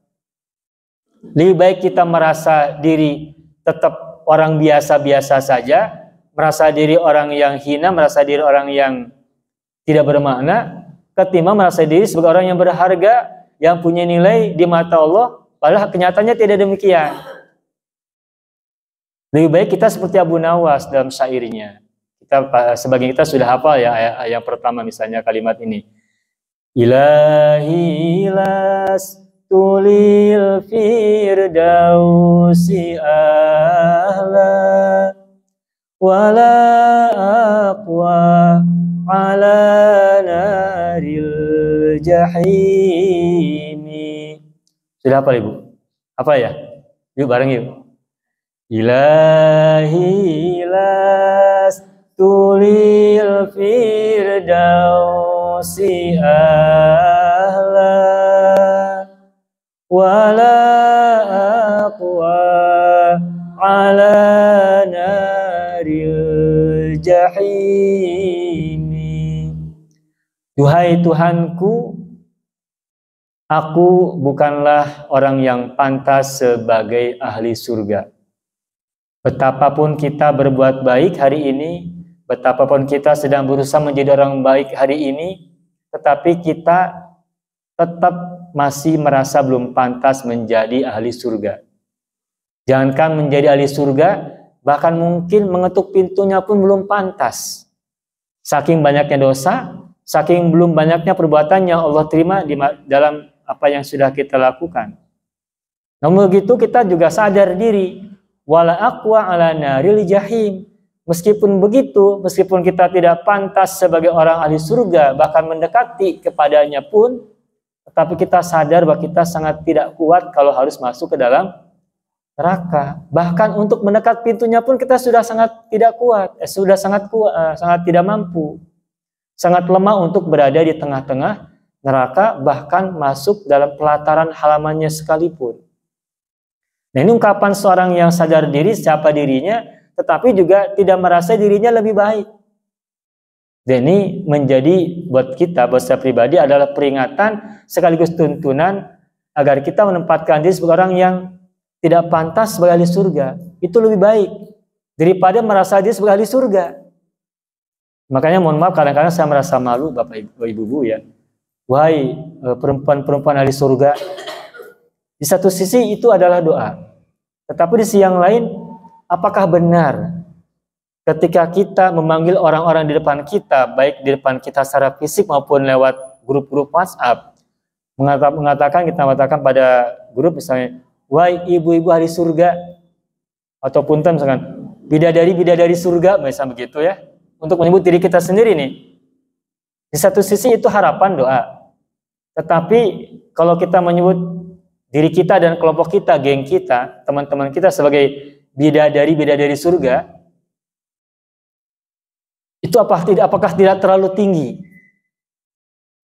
Lebih baik kita merasa diri tetap orang biasa-biasa saja, merasa diri orang yang hina, merasa diri orang yang tidak bermakna, ketimbang merasa diri sebagai orang yang berharga, yang punya nilai di mata Allah, padahal kenyataannya tidak demikian. Lebih baik kita seperti Abu Nawas dalam syairnya. Sebagian kita sudah hafal ya ayat pertama misalnya kalimat ini. Ilahi las tulil firdausi ahla wala aqwa ala naril jahimi. Sudah apa Ibu? Apa ya? Yuk bareng yuk. Ilahi las tulil firdausi ahla wala aqwa ala naril jahimi. Duhai Tuhanku, aku bukanlah orang yang pantas sebagai ahli surga. Betapapun kita berbuat baik hari ini, betapapun kita sedang berusaha menjadi orang baik hari ini, tetapi kita tetap masih merasa belum pantas menjadi ahli surga. Jangankan menjadi ahli surga, bahkan mungkin mengetuk pintunya pun belum pantas. Saking banyaknya dosa, saking belum banyaknya perbuatan yang Allah terima dalam apa yang sudah kita lakukan. Namun begitu kita juga sadar diri, wala aqwa ala naril jahim. Meskipun begitu, meskipun kita tidak pantas sebagai orang ahli surga, bahkan mendekati kepadanya pun, tetapi kita sadar bahwa kita sangat tidak kuat kalau harus masuk ke dalam neraka. Bahkan untuk mendekat pintunya pun kita sudah sangat tidak kuat, sangat tidak mampu, sangat lemah untuk berada di tengah-tengah neraka, bahkan masuk dalam pelataran halamannya sekalipun. Nah, ini ungkapan seorang yang sadar diri siapa dirinya, tetapi juga tidak merasa dirinya lebih baik. Dan ini menjadi buat kita, buat saya pribadi adalah peringatan sekaligus tuntunan agar kita menempatkan diri sebagai orang yang tidak pantas sebagai ahli surga. Itu lebih baik daripada merasa diri sebagai ahli surga. Makanya mohon maaf kadang-kadang saya merasa malu Bapak Ibu ya. Wahai perempuan-perempuan ahli surga. Di satu sisi itu adalah doa. Tetapi di sisi yang lain, apakah benar ketika kita memanggil orang-orang di depan kita, baik di depan kita secara fisik maupun lewat grup-grup WhatsApp, kita mengatakan pada grup misalnya, wahai ibu-ibu ahli surga, ataupun misalkan bidadari-bidadari surga, misalnya begitu ya, untuk menyebut diri kita sendiri nih. Di satu sisi itu harapan doa, tetapi kalau kita menyebut diri kita dan kelompok kita, geng kita, teman-teman kita sebagai bidadari-bidadari surga, itu apakah tidak terlalu tinggi?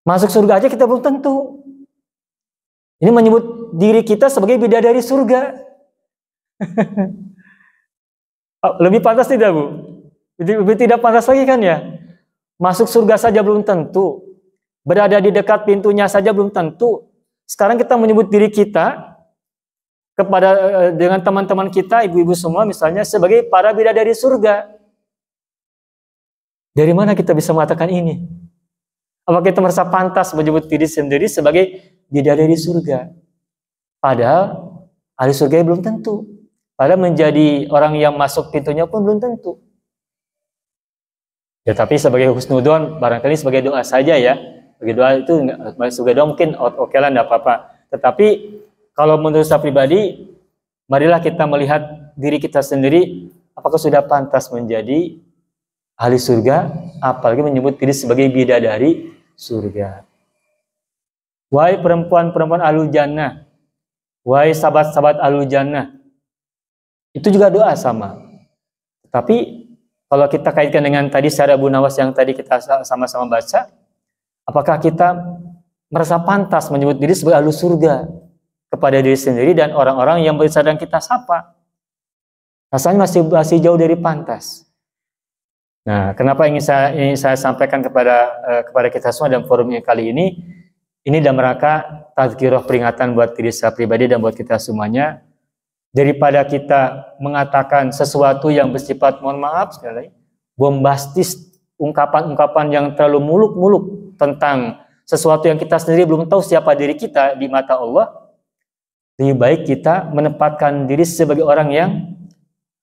Masuk surga aja kita belum tentu. Ini menyebut diri kita sebagai bidadari surga. Lebih pantas tidak, Bu? Lebih tidak pantas lagi kan ya? Masuk surga saja belum tentu. Berada di dekat pintunya saja belum tentu. Sekarang kita menyebut diri kita kepada dengan teman-teman kita, ibu-ibu semua misalnya, sebagai para bidadari surga. Dari mana kita bisa mengatakan ini? Apakah kita merasa pantas menyebut diri sendiri sebagai bidadari surga? Padahal ahli surga belum tentu. Padahal menjadi orang yang masuk pintunya pun belum tentu. Ya, tapi sebagai husnudon, barangkali sebagai doa saja ya. Sebagai doa itu, sebagai doa mungkin oke lah, tidak apa-apa. Tetapi kalau menurut saya pribadi, marilah kita melihat diri kita sendiri, apakah sudah pantas menjadi ahli surga, apalagi menyebut diri sebagai bidadari surga. Wahai perempuan-perempuan ahlul jannah, wahai sahabat-sahabat ahlul jannah, itu juga doa sama. Tapi kalau kita kaitkan dengan tadi secara Abu Nawas yang tadi kita sama-sama baca, apakah kita merasa pantas menyebut diri sebagai ahli surga kepada diri sendiri dan orang-orang yang sedang kita sapa? Rasanya masih jauh dari pantas. Nah, kenapa ingin saya sampaikan kepada kita semua dalam forum yang kali ini dalam rangka tazkirah, peringatan buat diri saya pribadi dan buat kita semuanya, daripada kita mengatakan sesuatu yang bersifat, mohon maaf sekali, bombastis, ungkapan-ungkapan yang terlalu muluk-muluk tentang sesuatu yang kita sendiri belum tahu siapa diri kita di mata Allah. Lebih baik kita menempatkan diri sebagai orang yang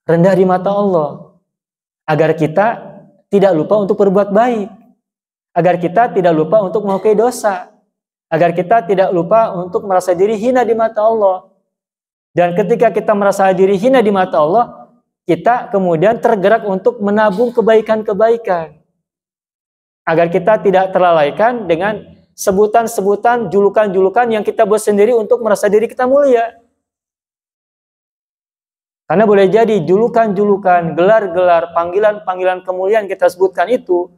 rendah di mata Allah, agar kita tidak lupa untuk berbuat baik, agar kita tidak lupa untuk mengurangi dosa, agar kita tidak lupa untuk merasa diri hina di mata Allah. Dan ketika kita merasa diri hina di mata Allah, kita kemudian tergerak untuk menabung kebaikan-kebaikan, agar kita tidak terlalaikan dengan sebutan-sebutan, julukan-julukan yang kita buat sendiri untuk merasa diri kita mulia. Karena boleh jadi julukan-julukan, gelar-gelar, panggilan-panggilan kemuliaan kita sebutkan itu,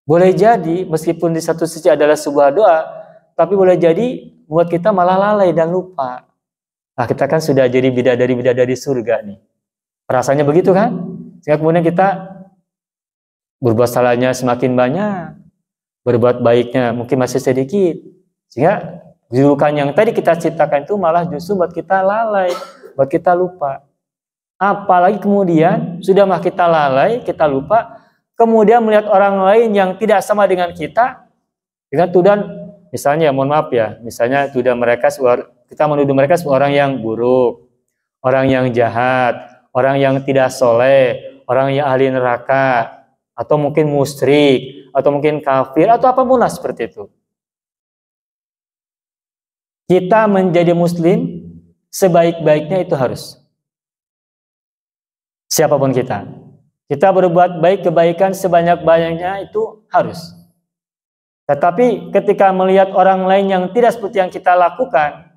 boleh jadi meskipun di satu sisi adalah sebuah doa, tapi boleh jadi buat kita malah lalai dan lupa. Nah, kita kan sudah jadi bidadari-bidadari surga nih. Rasanya begitu kan? Sehingga kemudian kita berbuat salahnya semakin banyak, berbuat baiknya mungkin masih sedikit. Sehingga julukan yang tadi kita ciptakan itu malah justru buat kita lalai, buat kita lupa. Apalagi kemudian sudah mah kita lalai, kita lupa, kemudian melihat orang lain yang tidak sama dengan kita, dengan tuduhan, misalnya mohon maaf ya, misalnya tuduhan mereka, kita menuduh mereka sebagai orang yang buruk, orang yang jahat, orang yang tidak soleh, orang yang ahli neraka, atau mungkin musyrik, atau mungkin kafir, atau apapun lah seperti itu. Kita menjadi muslim, sebaik-baiknya itu harus. Siapapun kita berbuat baik, kebaikan sebanyak-banyaknya itu harus. Tetapi ketika melihat orang lain yang tidak seperti yang kita lakukan,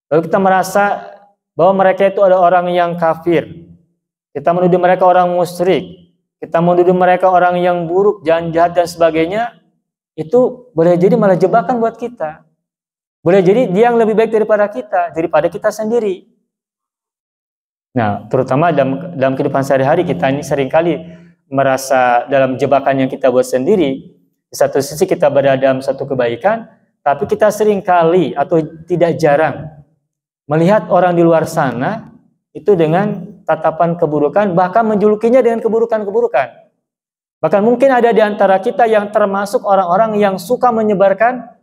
lalu kita merasa bahwa mereka itu adalah orang yang kafir, kita menuduh mereka orang musyrik, kita menuduh mereka orang yang buruk, jahat dan sebagainya, itu boleh jadi malah jebakan buat kita. Boleh jadi dia yang lebih baik daripada kita sendiri. Nah, terutama dalam kehidupan sehari-hari kita ini seringkali merasa dalam jebakan yang kita buat sendiri. Di satu sisi kita berada dalam satu kebaikan, tapi kita seringkali atau tidak jarang melihat orang di luar sana itu dengan tatapan keburukan, bahkan menjulukinya dengan keburukan-keburukan. Bahkan mungkin ada di antara kita yang termasuk orang-orang yang suka menyebarkan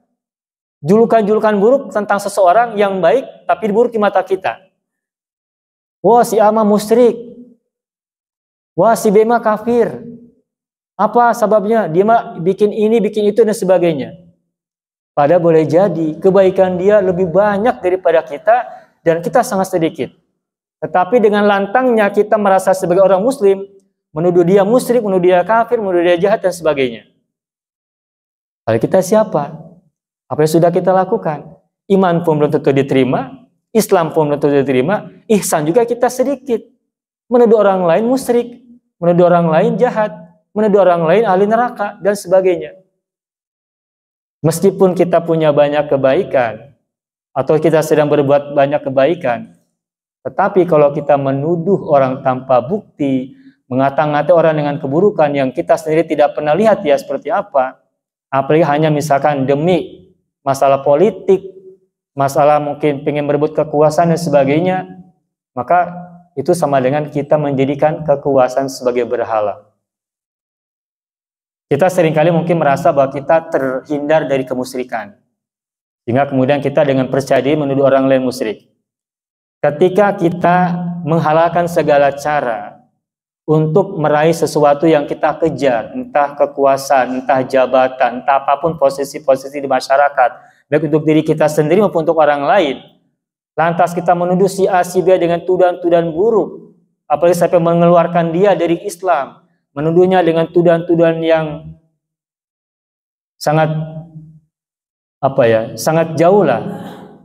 julukan-julukan buruk tentang seseorang yang baik, tapi buruk di mata kita. Wah, si A mah musyrik. Wah, si B mah kafir. Apa sebabnya? Dia mah bikin ini, bikin itu dan sebagainya. Padahal boleh jadi kebaikan dia lebih banyak daripada kita, dan kita sangat sedikit. Tetapi dengan lantangnya kita merasa sebagai orang muslim, menuduh dia musyrik, menuduh dia kafir, menuduh dia jahat dan sebagainya. Lalu kita siapa? Apa yang sudah kita lakukan? Iman pun belum tentu diterima, Islam pun belum tentu diterima, ihsan juga kita sedikit. Menuduh orang lain musyrik, menuduh orang lain jahat, menuduh orang lain ahli neraka dan sebagainya. Meskipun kita punya banyak kebaikan atau kita sedang berbuat banyak kebaikan, tetapi kalau kita menuduh orang tanpa bukti, mengata-ngatai orang dengan keburukan yang kita sendiri tidak pernah lihat dia seperti apa, apalagi hanya misalkan demi masalah politik, masalah mungkin ingin berebut kekuasaan dan sebagainya, maka itu sama dengan kita menjadikan kekuasaan sebagai berhala. Kita seringkali mungkin merasa bahwa kita terhindar dari kemusyrikan, sehingga kemudian kita dengan percaya diri menuduh orang lain musyrik. Ketika kita menghalalkan segala cara untuk meraih sesuatu yang kita kejar, entah kekuasaan, entah jabatan, entah apapun posisi-posisi di masyarakat, baik untuk diri kita sendiri maupun untuk orang lain, lantas kita menuduh si A, si B dengan tuduhan-tuduhan buruk, apalagi sampai mengeluarkan dia dari Islam, menuduhnya dengan tuduhan-tuduhan yang sangat sangat jauh lah.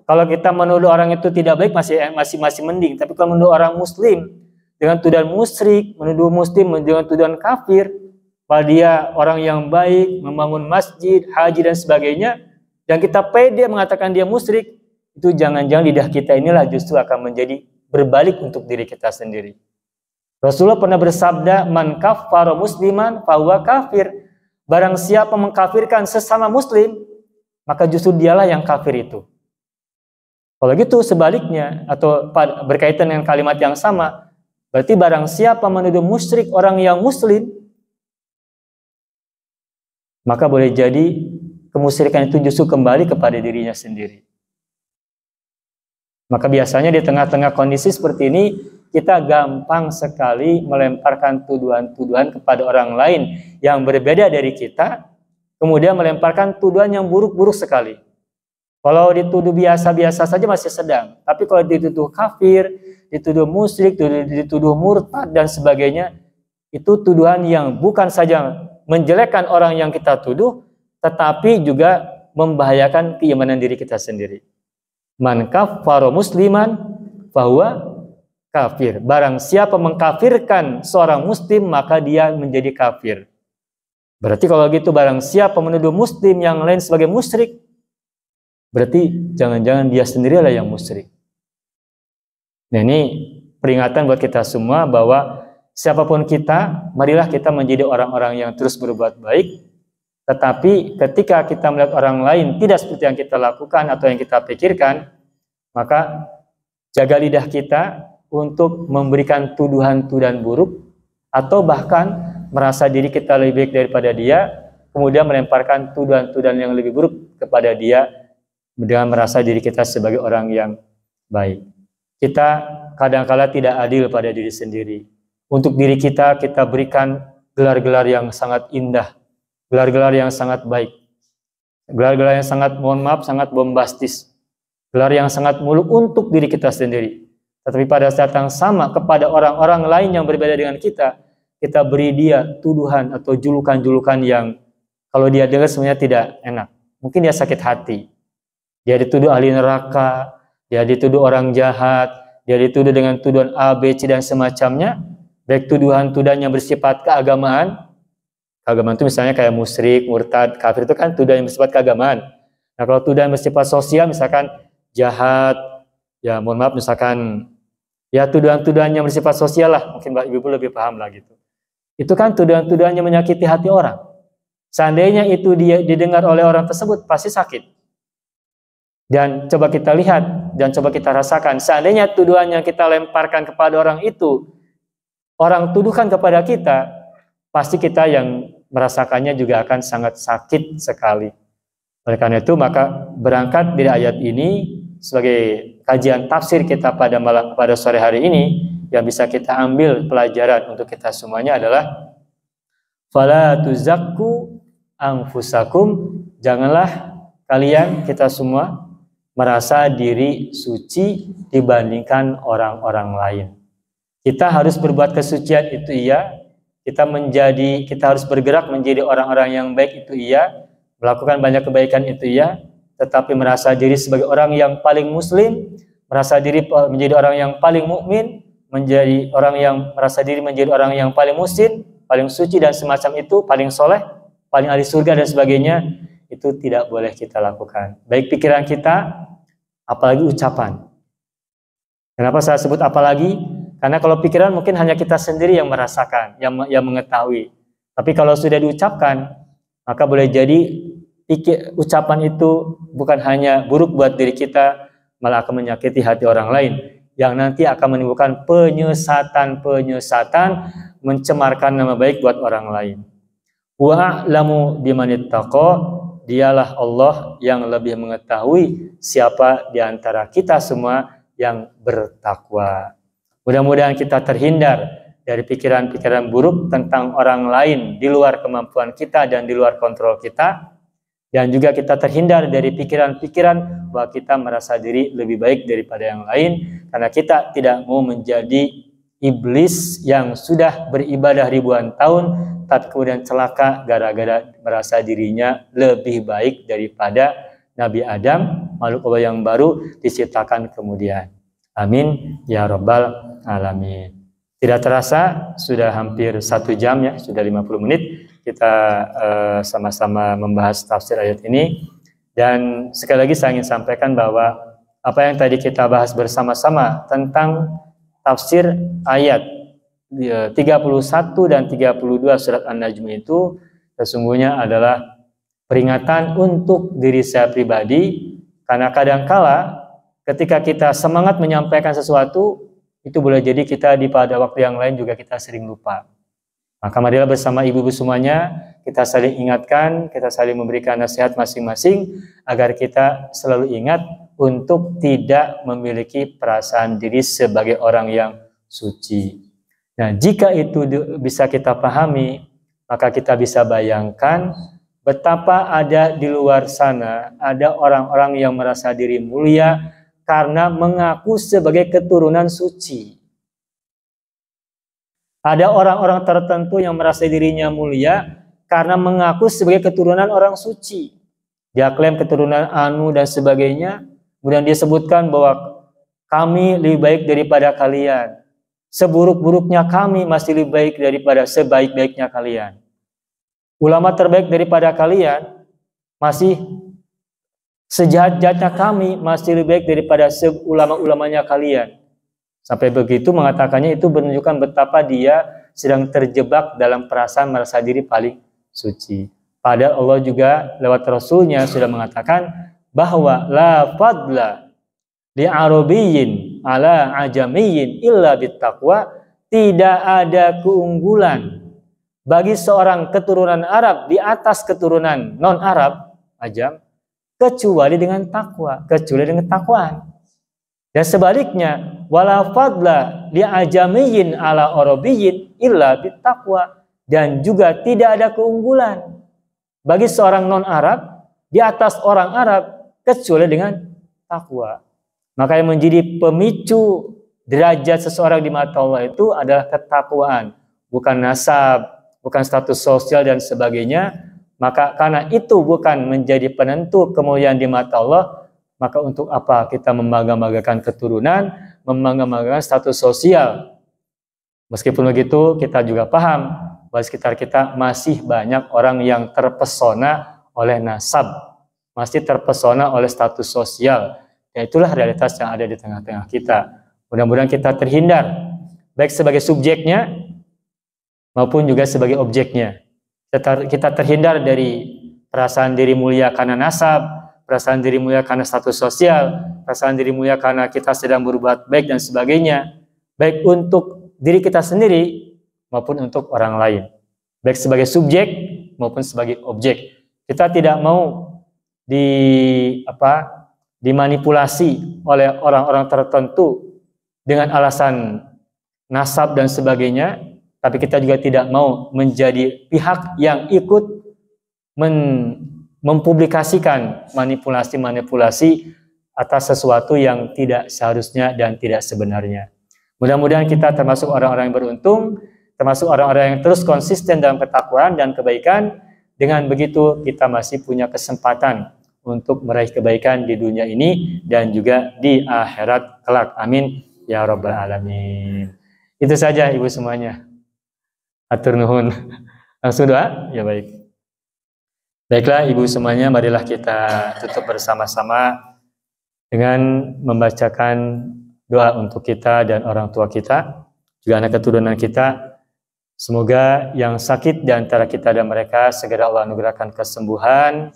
Kalau kita menuduh orang itu tidak baik masih mending, tapi kalau menuduh orang muslim dengan tuduhan musyrik, menuduh muslim dengan tuduhan kafir, padahal dia orang yang baik, membangun masjid, haji dan sebagainya, dan kita pede mengatakan dia musyrik, itu jangan-jangan lidah kita inilah justru akan menjadi berbalik untuk diri kita sendiri. Rasulullah pernah bersabda, man kaffara musliman fahuwa kafir. Barang siapa mengkafirkan sesama muslim, maka justru dialah yang kafir itu. Kalau gitu sebaliknya, atau berkaitan dengan kalimat yang sama, berarti barang siapa menuduh musyrik orang yang muslim, maka boleh jadi kemusyrikan itu justru kembali kepada dirinya sendiri. Maka biasanya di tengah-tengah kondisi seperti ini, kita gampang sekali melemparkan tuduhan-tuduhan kepada orang lain yang berbeda dari kita, kemudian melemparkan tuduhan yang buruk-buruk sekali. Kalau dituduh biasa-biasa saja masih sedang, tapi kalau dituduh kafir, dituduh musyrik, dituduh murtad dan sebagainya, itu tuduhan yang bukan saja menjelekkan orang yang kita tuduh, tetapi juga membahayakan keimanan diri kita sendiri. Man kaffara musliman fahuwa kafir. Barang siapa mengkafirkan seorang muslim, maka dia menjadi kafir. Berarti kalau gitu barang siapa menuduh muslim yang lain sebagai musyrik, berarti jangan-jangan dia sendirilah yang musyrik. Nah, ini peringatan buat kita semua bahwa siapapun kita, marilah kita menjadi orang-orang yang terus berbuat baik. Tetapi ketika kita melihat orang lain tidak seperti yang kita lakukan atau yang kita pikirkan, maka jaga lidah kita untuk memberikan tuduhan-tuduhan buruk, atau bahkan merasa diri kita lebih baik daripada dia, kemudian melemparkan tuduhan-tuduhan yang lebih buruk kepada dia, dengan merasa diri kita sebagai orang yang baik. Kita kadang-kala tidak adil pada diri sendiri. Untuk diri kita, kita berikan gelar-gelar yang sangat indah, gelar-gelar yang sangat baik, gelar-gelar yang sangat, mohon maaf, sangat bombastis, gelar yang sangat muluk untuk diri kita sendiri. Tetapi pada saat yang sama kepada orang-orang lain yang berbeda dengan kita beri dia tuduhan atau julukan-julukan yang kalau dia dengar sebenarnya tidak enak. Mungkin dia sakit hati. Dia dituduh ahli neraka, dia dituduh orang jahat, dia dituduh dengan tuduhan A, B, C dan semacamnya. Baik tuduhan-tuduhan yang bersifat keagamaan. Keagamaan itu misalnya kayak musyrik, murtad, kafir itu kan tuduhan yang bersifat keagamaan. Nah, kalau tuduhan bersifat sosial misalkan jahat, ya mohon maaf misalkan ya tuduhan-tuduhan yang bersifat sosial lah, mungkin Mbak Ibu lebih paham lah gitu. Itu kan tuduhan-tuduhan yang menyakiti hati orang. Seandainya itu dia didengar oleh orang tersebut pasti sakit. Dan coba kita lihat dan coba kita rasakan, seandainya tuduhan yang kita lemparkan kepada orang itu, orang tuduhkan kepada kita, pasti kita yang merasakannya juga akan sangat sakit sekali. Oleh karena itu, maka berangkat dari ayat ini sebagai kajian tafsir kita pada sore hari ini, yang bisa kita ambil pelajaran untuk kita semuanya adalah fala tuzakku anfusakum, janganlah kalian, kita semua, merasa diri suci dibandingkan orang-orang lain. Kita harus berbuat kesucian itu iya, kita harus bergerak menjadi orang-orang yang baik itu iya, melakukan banyak kebaikan itu iya, tetapi merasa diri sebagai orang yang paling muslim, merasa diri menjadi orang yang paling mukmin, menjadi orang yang merasa diri menjadi orang yang paling muhsin, paling suci dan semacam itu, paling soleh, paling ahli surga dan sebagainya, itu tidak boleh kita lakukan. Baik pikiran kita, apalagi ucapan. Kenapa saya sebut apalagi? Karena kalau pikiran mungkin hanya kita sendiri yang merasakan, yang mengetahui. Tapi kalau sudah diucapkan, maka boleh jadi ucapan itu bukan hanya buruk buat diri kita, malah akan menyakiti hati orang lain, yang nanti akan menimbulkan penyesatan, mencemarkan nama baik buat orang lain. Wa'lamu bimanittaqa, dialah Allah yang lebih mengetahui siapa di antara kita semua yang bertakwa. Mudah-mudahan kita terhindar dari pikiran-pikiran buruk tentang orang lain di luar kemampuan kita dan di luar kontrol kita. Dan juga kita terhindar dari pikiran-pikiran bahwa kita merasa diri lebih baik daripada yang lain. Karena kita tidak mau menjadi iblis yang sudah beribadah ribuan tahun, tapi kemudian celaka gara-gara merasa dirinya lebih baik daripada Nabi Adam, makhluk Allah yang baru diciptakan kemudian. Amin ya rabbal alamin. Tidak terasa sudah hampir 1 jam ya, sudah 50 menit kita sama-sama membahas tafsir ayat ini. Dan sekali lagi saya ingin sampaikan bahwa apa yang tadi kita bahas bersama-sama tentang tafsir ayat 31 dan 32 surat An-Najm itu sesungguhnya adalah peringatan untuk diri saya pribadi, karena kadangkala ketika kita semangat menyampaikan sesuatu, itu boleh jadi kita pada waktu yang lain juga kita sering lupa. Maka marilah bersama ibu-ibu semuanya, kita saling ingatkan, kita saling memberikan nasihat masing-masing, agar kita selalu ingat untuk tidak memiliki perasaan diri sebagai orang yang suci. Nah, jika itu bisa kita pahami, maka kita bisa bayangkan betapa ada di luar sana, ada orang-orang yang merasa diri mulia, karena mengaku sebagai keturunan suci. Ada orang-orang tertentu yang merasa dirinya mulia karena mengaku sebagai keturunan orang suci. Dia klaim keturunan Anu dan sebagainya. Kemudian dia sebutkan bahwa kami lebih baik daripada kalian. Seburuk-buruknya kami masih lebih baik daripada sebaik-baiknya kalian. Ulama terbaik daripada kalian masih sejahat-jahatnya kami masih lebih baik daripada ulama-ulamanya kalian. Sampai begitu mengatakannya, itu menunjukkan betapa dia sedang terjebak dalam perasaan merasa diri paling suci. Padahal Allah juga lewat Rasulnya sudah mengatakan bahwa la fadla li arabiyyin ala ajamiyyin illa bittaqwa, tidak ada keunggulan bagi seorang keturunan Arab di atas keturunan non-Arab, ajam, kecuali dengan takwa, kecuali dengan takwaan. Dan sebaliknya, wala fadla li ajamiyyin ala arabiyyin illa bittaqwa, dan juga tidak ada keunggulan bagi seorang non-Arab di atas orang Arab kecuali dengan takwa. Maka yang menjadi pemicu derajat seseorang di mata Allah itu adalah ketakwaan, bukan nasab, bukan status sosial dan sebagainya. Maka karena itu bukan menjadi penentu kemuliaan di mata Allah, maka untuk apa kita membangga-banggakan keturunan, membangga-banggakan status sosial? Meskipun begitu, kita juga paham bahwa sekitar kita masih banyak orang yang terpesona oleh nasab, masih terpesona oleh status sosial. Dan itulah realitas yang ada di tengah-tengah kita. Mudah-mudahan kita terhindar, baik sebagai subjeknya maupun juga sebagai objeknya. Kita terhindar dari perasaan diri mulia karena nasab, perasaan diri mulia karena status sosial, perasaan diri mulia karena kita sedang berbuat baik dan sebagainya, baik untuk diri kita sendiri maupun untuk orang lain, baik sebagai subjek maupun sebagai objek. Kita tidak mau dimanipulasi oleh orang-orang tertentu dengan alasan nasab dan sebagainya, tapi kita juga tidak mau menjadi pihak yang ikut mempublikasikan manipulasi-manipulasi atas sesuatu yang tidak seharusnya dan tidak sebenarnya. Mudah-mudahan kita termasuk orang-orang yang beruntung, termasuk orang-orang yang terus konsisten dalam ketakwaan dan kebaikan. Dengan begitu kita masih punya kesempatan untuk meraih kebaikan di dunia ini dan juga di akhirat kelak. Amin ya rabbal alamin. Itu saja ibu semuanya. Atur nuhun. Langsung doa? Ya baik. Baiklah ibu semuanya, marilah kita tutup bersama-sama dengan membacakan doa untuk kita dan orang tua kita, juga anak keturunan kita. Semoga yang sakit di antara kita dan mereka segera Allah anugerahkan kesembuhan.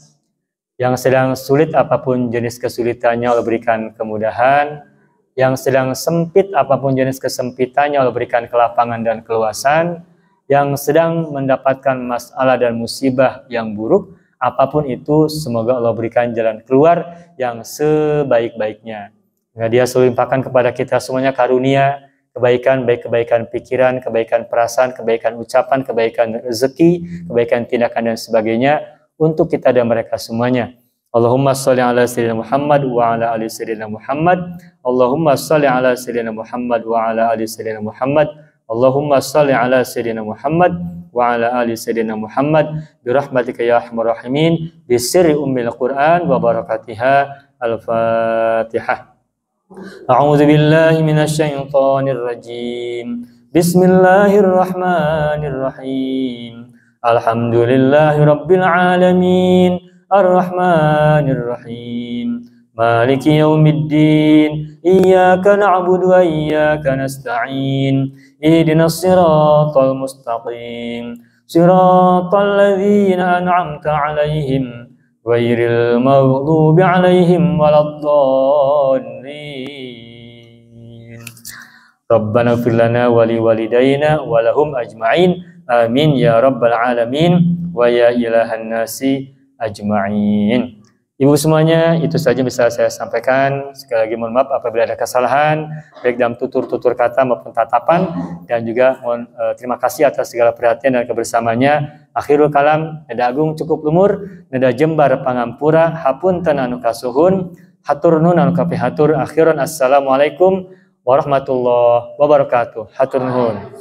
Yang sedang sulit apapun jenis kesulitannya Allah berikan kemudahan. Yang sedang sempit apapun jenis kesempitannya Allah berikan kelapangan dan keluasan. Yang sedang mendapatkan masalah dan musibah yang buruk, apapun itu semoga Allah berikan jalan keluar yang sebaik-baiknya. Nah, Dia selalu limpahkan kepada kita semuanya karunia, kebaikan, baik kebaikan pikiran, kebaikan perasaan, kebaikan ucapan, kebaikan rezeki, kebaikan tindakan dan sebagainya untuk kita dan mereka semuanya. Allahumma sholli ala sayyidina Muhammad wa ala ali sayyidina Muhammad. Allahumma sholli ala sayyidina Muhammad wa ala ali sayyidina Muhammad. Allahumma sholli ala sayyidina Muhammad wa ala ali sayyidina Muhammad bi rahmatika ya arhamar rahimin bi sirri ummil Qur'an wa barakatiha. Al-Fatihah. A'udzu billahi minasy syaithanir rajim. Bismillahirrahmanirrahim. Alhamdulillahi rabbil alamin. Arrahmanir rahim. Maliki yaumiddin. Iyyaka na'budu wa iyyaka nasta'in. Ihdinas siratal mustaqim. Siratal ladzina an'amta 'alaihim ghairil maghdubi 'alaihim waladdallin. Rabbana ighfir lana wa liwalidayna wa lahum ajma'in. Amin ya rabbal alamin wa ya ilahan nasi ajma'in. Ibu semuanya, itu saja bisa saya sampaikan. Sekali lagi mohon maaf apabila ada kesalahan baik dalam tutur-tutur kata maupun tatapan, dan juga mohon terima kasih atas segala perhatian dan kebersamaannya. Akhirul kalam, nada agung cukup lumur, nada jembar pangampura, hapunten anu kasuhun, hatur nun anu kapihatur, akhiran assalamualaikum warahmatullahi wabarakatuh. Hatur nuhun.